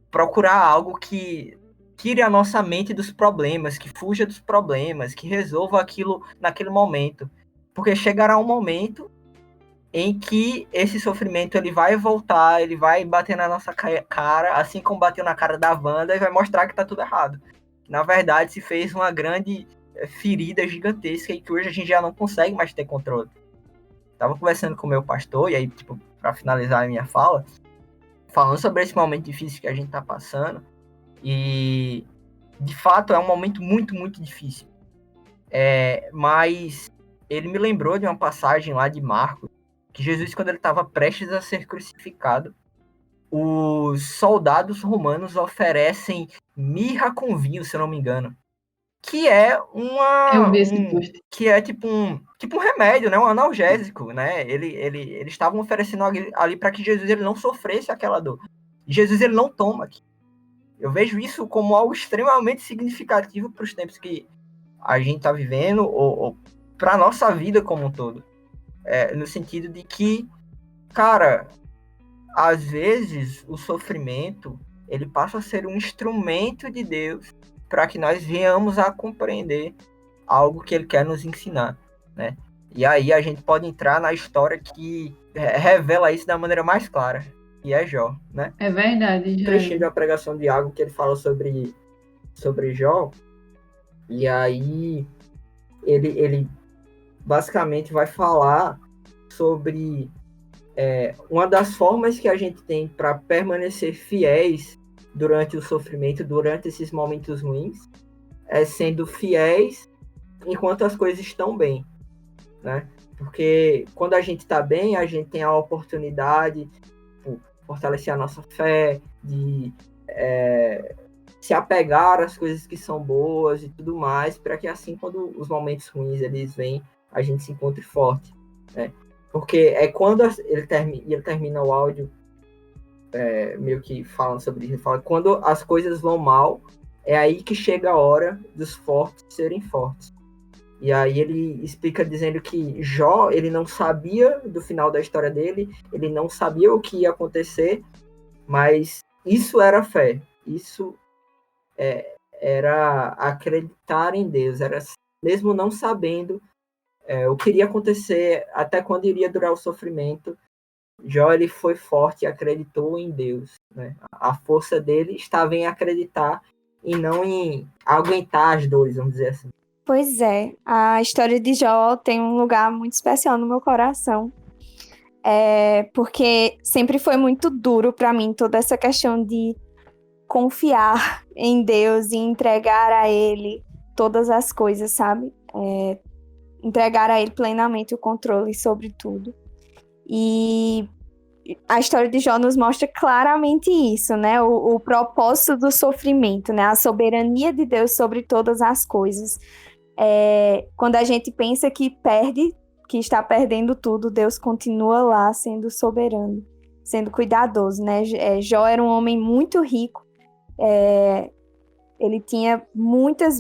procurar algo que tire a nossa mente dos problemas, que fuja dos problemas, que resolva aquilo naquele momento. Porque chegará um momento em que esse sofrimento ele vai voltar, ele vai bater na nossa cara, assim como bateu na cara da Wanda, e vai mostrar que tá tudo errado. Na verdade, se fez uma grande ferida gigantesca e que hoje a gente já não consegue mais ter controle. Tava conversando com o meu pastor, e aí, tipo, para finalizar a minha fala, falando sobre esse momento difícil que a gente tá passando, e de fato é um momento muito, muito difícil. Mas ele me lembrou de uma passagem lá de Marcos, que Jesus, quando ele estava prestes a ser crucificado, os soldados romanos oferecem mirra com vinho, se eu não me engano, que é Eu vi esse post. que é tipo um remédio, né, um analgésico, né? Eles estavam oferecendo ali para que Jesus ele não sofresse aquela dor. Jesus ele não toma aqui. Eu vejo isso como algo extremamente significativo para os tempos que a gente está vivendo, ou para a nossa vida como um todo. No sentido de que, cara, às vezes o sofrimento ele passa a ser um instrumento de Deus para que nós venhamos a compreender algo que ele quer nos ensinar, né? E aí a gente pode entrar na história que revela isso da maneira mais clara, que é Jó, né? É verdade, Um trechinho da pregação de Iago que ele fala sobre Jó, e aí ele basicamente vai falar sobre uma das formas que a gente tem para permanecer fiéis durante o sofrimento, durante esses momentos ruins, sendo fiéis enquanto as coisas estão bem, né? Porque quando a gente está bem, a gente tem a oportunidade de fortalecer a nossa fé, de se apegar às coisas que são boas e tudo mais, para que assim, quando os momentos ruins eles vêm, a gente se encontre forte, né? Porque quando ele termina o áudio meio que falando sobre isso, ele fala, quando as coisas vão mal, é aí que chega a hora dos fortes serem fortes. E aí ele explica dizendo que Jó, ele não sabia do final da história dele, ele não sabia o que ia acontecer, mas isso era fé, isso era acreditar em Deus, era mesmo não sabendo o que iria acontecer, até quando iria durar o sofrimento, Jó ele foi forte e acreditou em Deus, né? A força dele estava em acreditar e não em aguentar as dores, vamos dizer assim. Pois é, a história de Jó tem um lugar muito especial no meu coração. Porque sempre foi muito duro para mim toda essa questão de confiar em Deus e entregar a Ele todas as coisas, sabe? Entregar a Ele plenamente o controle sobre tudo. E a história de Jó nos mostra claramente isso, né? O propósito do sofrimento, né? A soberania de Deus sobre todas as coisas. Quando a gente pensa que está perdendo tudo, Deus continua lá sendo soberano, sendo cuidadoso, né? Jó era um homem muito rico, ele tinha muitos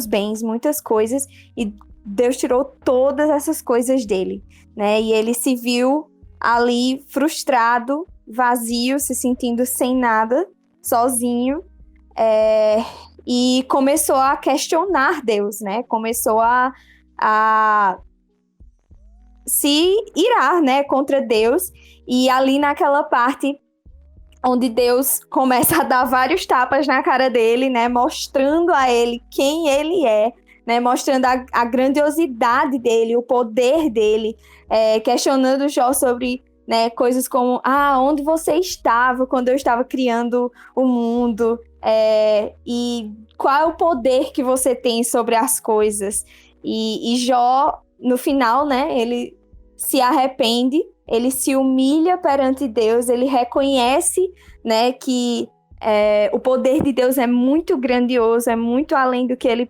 bens, muitas coisas, e Deus tirou todas essas coisas dele, né? E ele se viu ali frustrado, vazio, se sentindo sem nada, sozinho, e começou a questionar Deus, né? Começou a se irar, né, contra Deus. E ali naquela parte onde Deus começa a dar vários tapas na cara dele, né, mostrando a ele quem ele é, né, mostrando a grandiosidade dele, o poder dele, questionando Jó sobre, né, coisas como, onde você estava quando eu estava criando o mundo, e qual é o poder que você tem sobre as coisas. E Jó, no final, né, ele se arrepende, ele se humilha perante Deus, ele reconhece, né, que o poder de Deus é muito grandioso, é muito além do que ele,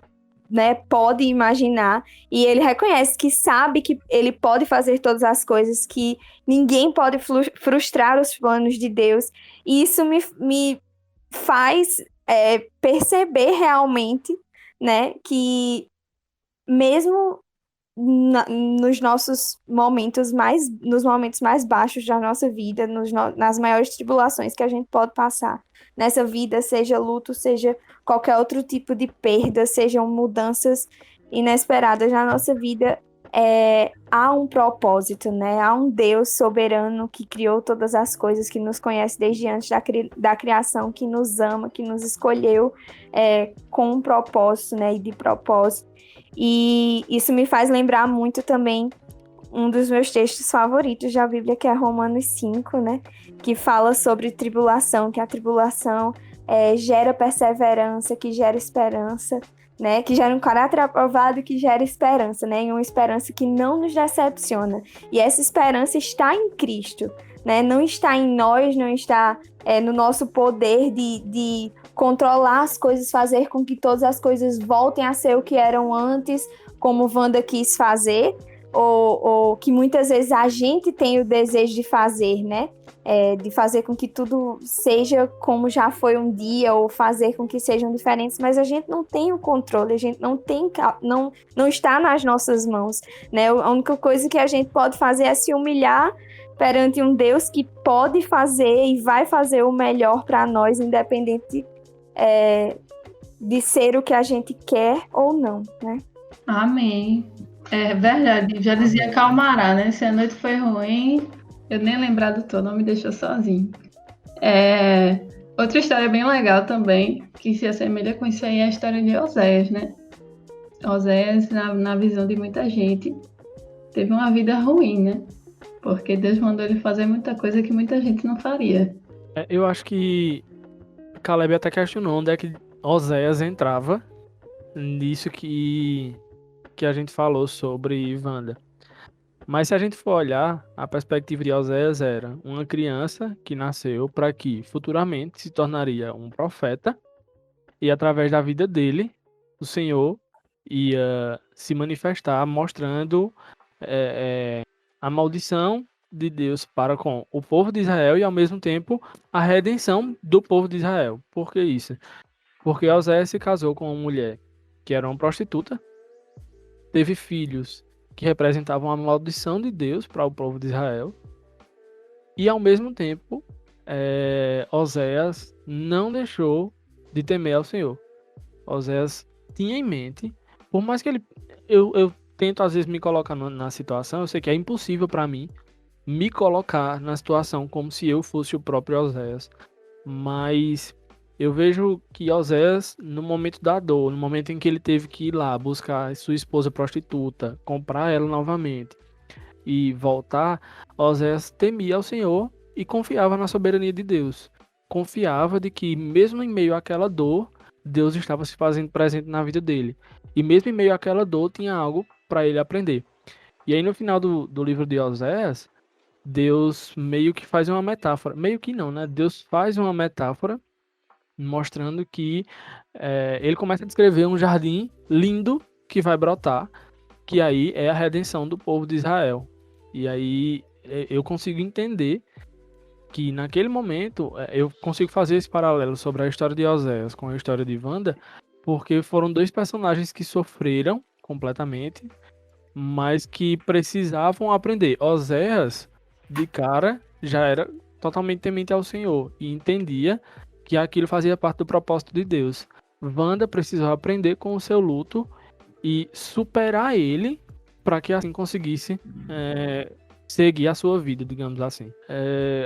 né, pode imaginar, e ele reconhece que sabe que ele pode fazer todas as coisas, que ninguém pode frustrar os planos de Deus, e isso me faz perceber realmente, né, que mesmo nos nossos momentos nos momentos mais baixos da nossa vida, nas maiores tribulações que a gente pode passar nessa vida, seja luto, seja qualquer outro tipo de perda, sejam mudanças inesperadas na nossa vida, há um propósito, né? Há um Deus soberano que criou todas as coisas, que nos conhece desde antes da criação, que nos ama, que nos escolheu com um propósito, né? E de propósito. E isso me faz lembrar muito também um dos meus textos favoritos da Bíblia, que é Romanos 5, né? Que fala sobre tribulação, que a tribulação gera perseverança, que gera esperança, né? Que gera um caráter aprovado, que gera esperança, né? E uma esperança que não nos decepciona. E essa esperança está em Cristo, né? Não está em nós, não está no nosso poder de controlar as coisas, fazer com que todas as coisas voltem a ser o que eram antes, como Wanda quis fazer, ou que muitas vezes a gente tem o desejo de fazer, né? De fazer com que tudo seja como já foi um dia, ou fazer com que sejam diferentes, mas a gente não tem o controle, a gente não está nas nossas mãos, né? A única coisa que a gente pode fazer é se humilhar perante um Deus que pode fazer e vai fazer o melhor para nós, independente de ser o que a gente quer ou não, né? Amém. É verdade, já dizia Calmará, né? Se a noite foi ruim, eu nem lembrar do todo, não me deixou sozinho. Outra história bem legal também, que se assemelha com isso aí, é a história de Oséias, né? Oséias, na visão de muita gente, teve uma vida ruim, né? Porque Deus mandou ele fazer muita coisa que muita gente não faria. Eu acho que Caleb até questionou onde é que Oséias entrava nisso que a gente falou sobre Wanda. Mas se a gente for olhar, a perspectiva de Oséias era uma criança que nasceu para que futuramente se tornaria um profeta, e através da vida dele, o Senhor ia se manifestar mostrando a maldição de Deus para com o povo de Israel e ao mesmo tempo a redenção do povo de Israel. Por que isso? Porque Oséias se casou com uma mulher que era uma prostituta, teve filhos que representavam a maldição de Deus para o povo de Israel, e ao mesmo tempo Oséias não deixou de temer ao Senhor. Oséias tinha em mente, por mais que eu tento às vezes me colocar na situação, eu sei que é impossível para mim, me colocar na situação como se eu fosse o próprio Oséias. Mas eu vejo que Oséias, no momento da dor, no momento em que ele teve que ir lá buscar sua esposa prostituta, comprar ela novamente e voltar, Oséias temia ao Senhor e confiava na soberania de Deus. Confiava de que, mesmo em meio àquela dor, Deus estava se fazendo presente na vida dele. E mesmo em meio àquela dor, tinha algo para ele aprender. E aí, no final do livro de Oséias, Deus meio que faz uma metáfora. Meio que não, né? Deus faz uma metáfora mostrando que ele começa a descrever um jardim lindo que vai brotar, que aí é a redenção do povo de Israel. E aí eu consigo entender que naquele momento eu consigo fazer esse paralelo sobre a história de Oséias com a história de Wanda, porque foram dois personagens que sofreram completamente, mas que precisavam aprender. Oséias, de cara, já era totalmente temente ao Senhor e entendia que aquilo fazia parte do propósito de Deus. Wanda precisou aprender com o seu luto e superar ele para que assim conseguisse seguir a sua vida, digamos assim.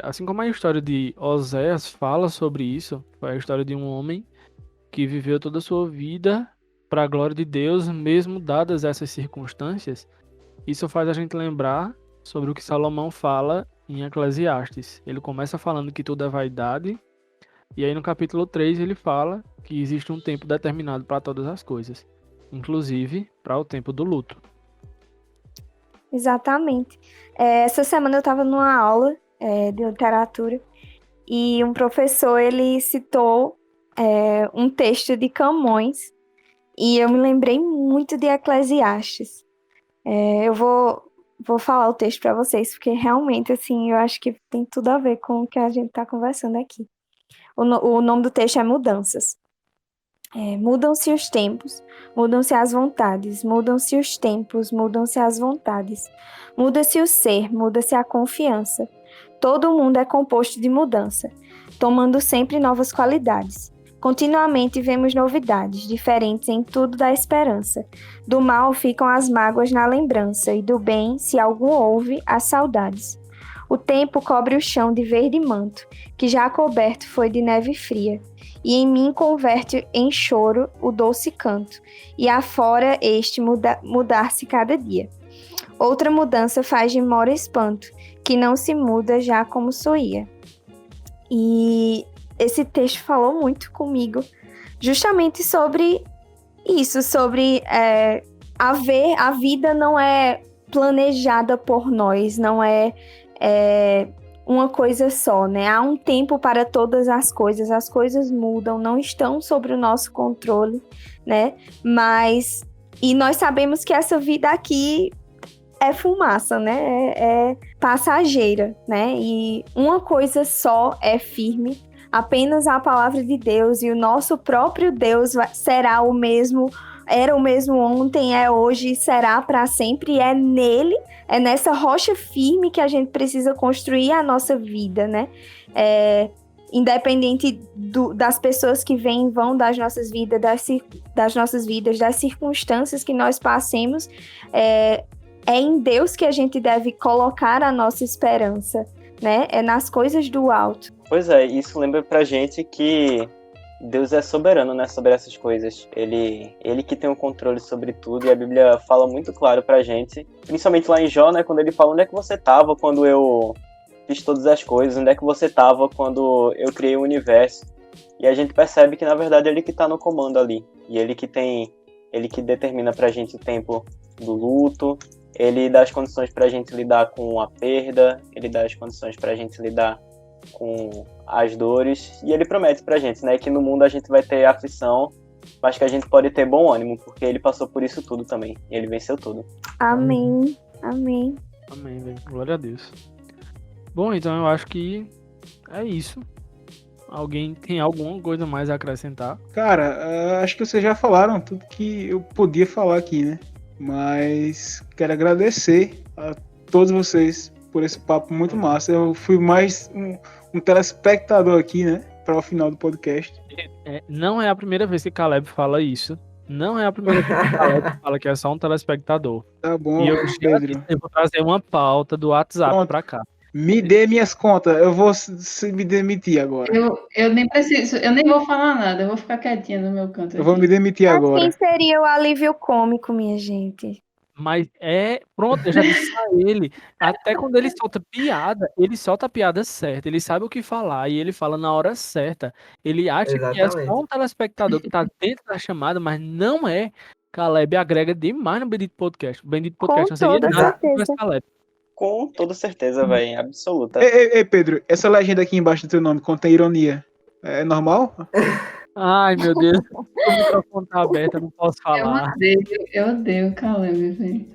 Assim como a história de Oséias fala sobre isso, foi a história de um homem que viveu toda a sua vida para a glória de Deus, mesmo dadas essas circunstâncias. Isso faz a gente lembrar sobre o que Salomão fala em Eclesiastes. Ele começa falando que tudo é vaidade, e aí no capítulo 3 ele fala que existe um tempo determinado para todas as coisas, inclusive para o tempo do luto. Exatamente. Essa semana eu estava numa aula de literatura e um professor ele citou um texto de Camões e eu me lembrei muito de Eclesiastes. Eu vou falar o texto para vocês porque realmente assim eu acho que tem tudo a ver com o que a gente está conversando aqui. O nome do texto é Mudanças. Mudam-se os tempos, mudam-se as vontades, mudam-se os tempos, mudam-se as vontades. Muda-se o ser, muda-se a confiança. Todo mundo é composto de mudança, tomando sempre novas qualidades. Continuamente vemos novidades, diferentes em tudo da esperança. Do mal ficam as mágoas na lembrança, e do bem, se algum houve, as saudades. O tempo cobre o chão de verde manto, que já coberto foi de neve fria, e em mim converte em choro o doce canto, e afora este mudar-se cada dia. Outra mudança faz de mora espanto, que não se muda já como soía. E esse texto falou muito comigo, justamente sobre isso, sobre a vida não é planejada por nós, não é uma coisa só, né? Há um tempo para todas as coisas mudam, não estão sobre o nosso controle, né? E nós sabemos que essa vida aqui é fumaça, né? É passageira, né? E uma coisa só é firme, apenas a palavra de Deus, e o nosso próprio Deus será o mesmo, era o mesmo ontem, é hoje e será para sempre, e é nele, é nessa rocha firme que a gente precisa construir a nossa vida, né? Independente das pessoas que vêm e vão das nossas vidas, das circunstâncias que nós passemos, é em Deus que a gente deve colocar a nossa esperança, né? É nas coisas do alto. Pois é, isso lembra pra gente que Deus é soberano, né, sobre essas coisas. Ele que tem o controle sobre tudo, e a Bíblia fala muito claro pra gente, principalmente lá em Jó, né, quando ele fala: onde é que você estava quando eu fiz todas as coisas, onde é que você estava quando eu criei o universo? E a gente percebe que, na verdade, ele que tá no comando ali, e ele que determina pra gente o tempo do luto, ele dá as condições pra gente lidar com a perda, ele dá as condições pra gente lidar com as dores, e ele promete pra gente, né, que no mundo a gente vai ter aflição, mas que a gente pode ter bom ânimo, porque ele passou por isso tudo também, e ele venceu tudo. Amém, amém. Amém, velho. Glória a Deus. Bom, então eu acho que é isso. Alguém tem alguma coisa mais a acrescentar? Cara, acho que vocês já falaram tudo que eu podia falar aqui, né? Mas quero agradecer a todos vocês por esse papo muito massa. Eu fui mais um telespectador aqui, né? Para o final do podcast. Não é a primeira vez que Caleb fala isso. Não é a primeira vez que fala que é só um telespectador. Tá bom, E eu já Pedro. disse, eu vou trazer uma pauta do WhatsApp Pronto. pra cá. Me dê minhas contas. Eu vou me demitir agora. Eu nem preciso, eu nem vou falar nada, eu vou ficar quietinha no meu canto Eu vou aqui. me demitir Mas agora. quem seria o alívio cômico, minha gente? Mas pronto, eu já disse a ele. Até quando ele solta a piada certa. Ele sabe o que falar e ele fala na hora certa. Ele acha que é só Exatamente. um telespectador que tá dentro da chamada, mas não é. Caleb agrega demais no Bendito Podcast. O Bendito Podcast Com não seria toda nada se não certeza. tivesse Caleb. Com toda certeza, velho. Absoluta. Ei, Pedro, essa legenda aqui embaixo do teu nome contém ironia. É normal? Ai, meu Deus. O microfone tá aberto, eu não posso falar. Eu odeio o Caleb, velho.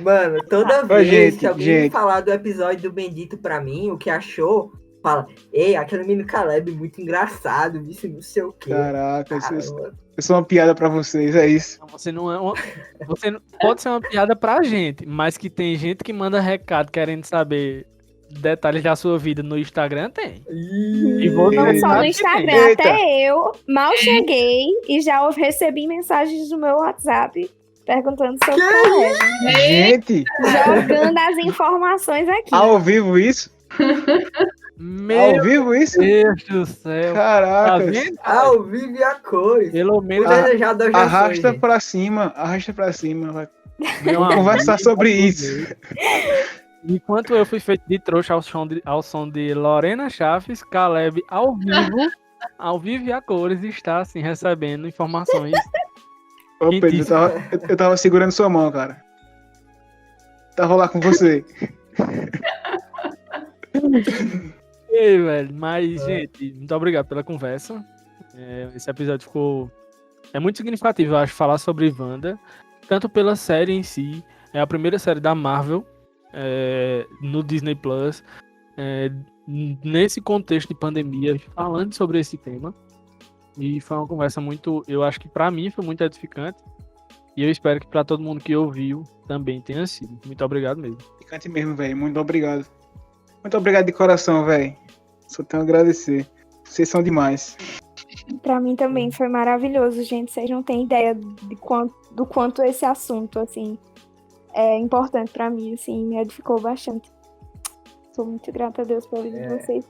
Mano, toda Ô, vez gente, que alguém gente. falar do episódio do Bendito pra mim, o que achou, fala, ei, aquele menino Caleb muito engraçado, disse não sei o quê. Caraca, Caramba. isso é uma piada pra vocês, é isso. Não, você não é uma... Você não... Pode ser uma piada pra gente, mas que tem gente que manda recado querendo saber detalhes da sua vida no Instagram, tem. E você Não só no sabe que Instagram, tem. Eita. até eu mal cheguei e já recebi mensagens do meu WhatsApp perguntando sobre o Caleb. Gente, Jogando as informações aqui. ao vivo isso? Meu Ao vivo isso? Deus do céu. Tá Caraca. vendo? Ao vivo e a cores. Pelo O menos desejado hoje Arrasta pra cima, vai. meu Vamos conversar amigo, sobre isso. Enquanto eu fui feito de trouxa ao som de Lorena Chaves, Caleb ao vivo e a cores está assim recebendo informações. Ô, Pedro, eu tava segurando sua mão, cara. Tava lá com você. Ei, velho, mas gente, muito obrigado pela conversa. Esse episódio é muito significativo, eu acho, falar sobre Wanda, tanto pela série em si, é a primeira série da Marvel no Disney Plus, nesse contexto de pandemia, falando sobre esse tema. E foi uma conversa muito, eu acho que pra mim foi muito edificante. E eu espero que pra todo mundo que ouviu também tenha sido. Muito obrigado mesmo. Ficante mesmo, velho. Muito obrigado. Muito obrigado de coração, velho. Só tenho a agradecer. Vocês são demais. Pra mim também foi maravilhoso, gente. Vocês não têm ideia do quanto esse assunto, assim, é importante pra mim, assim, me edificou bastante. Sou muito grata a Deus pela vida de vocês.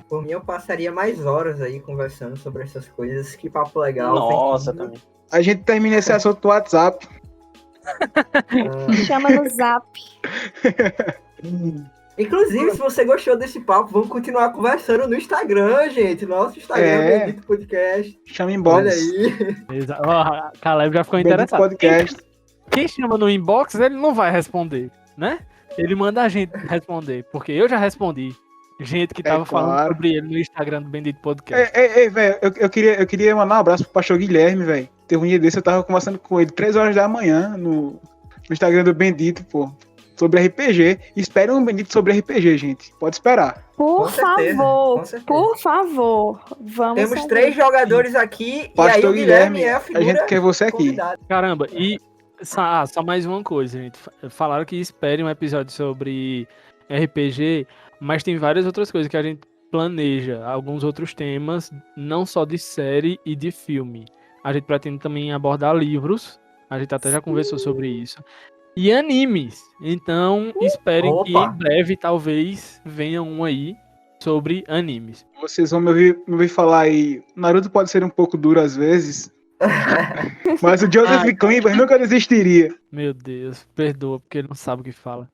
Por mim, eu passaria mais horas aí conversando sobre essas coisas. Que papo legal. Nossa, fez tudo. também. A gente termina esse assunto no WhatsApp. Chama no Zap. Inclusive, se você gostou desse papo, vamos continuar conversando no Instagram, gente. Nosso Instagram, Bendito Podcast. Chama inbox. Olha aí. Ó, Caleb já ficou Bendito interessado. Podcast. Quem chama no inbox, ele não vai responder, né? Ele manda a gente responder, porque eu já respondi. Gente que tava falando claro. sobre ele no Instagram do Bendito Podcast. Ei, velho, eu queria mandar um abraço pro pastor Guilherme, velho. Teve um dia desse, eu tava conversando com ele 3 horas da manhã no Instagram do Bendito, pô. Sobre RPG. Espera um Bendito sobre RPG, gente. Pode esperar. Por Com certeza, favor, com certeza. por favor. Vamos Temos fazer. 3 jogadores aqui. E aí Pastor o Guilherme é a a figura gente quer você aqui. convidada. Caramba, e só mais uma coisa, gente. Falaram que espere um episódio sobre RPG, mas tem várias outras coisas que a gente planeja, alguns outros temas, não só de série e de filme. A gente pretende também abordar livros, a gente até já conversou sobre isso. E animes. Então, esperem que Opa. em breve, talvez, venha um aí sobre animes. Vocês vão me ouvir falar aí. Naruto pode ser um pouco duro às vezes. Mas o Joseph Klimber nunca desistiria. Meu Deus, perdoa, porque ele não sabe o que fala.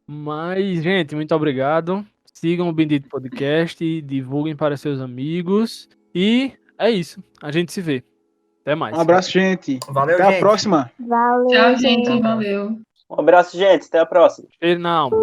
Mas, gente, muito obrigado. Sigam o Bendito Podcast, divulguem para seus amigos. E é isso. A gente se vê. Até mais. Um abraço, gente. Valeu, Até gente. a próxima. Valeu, Tchau, gente. Tá bom. Valeu. Um abraço, gente. Até a próxima. Cheiro na alma.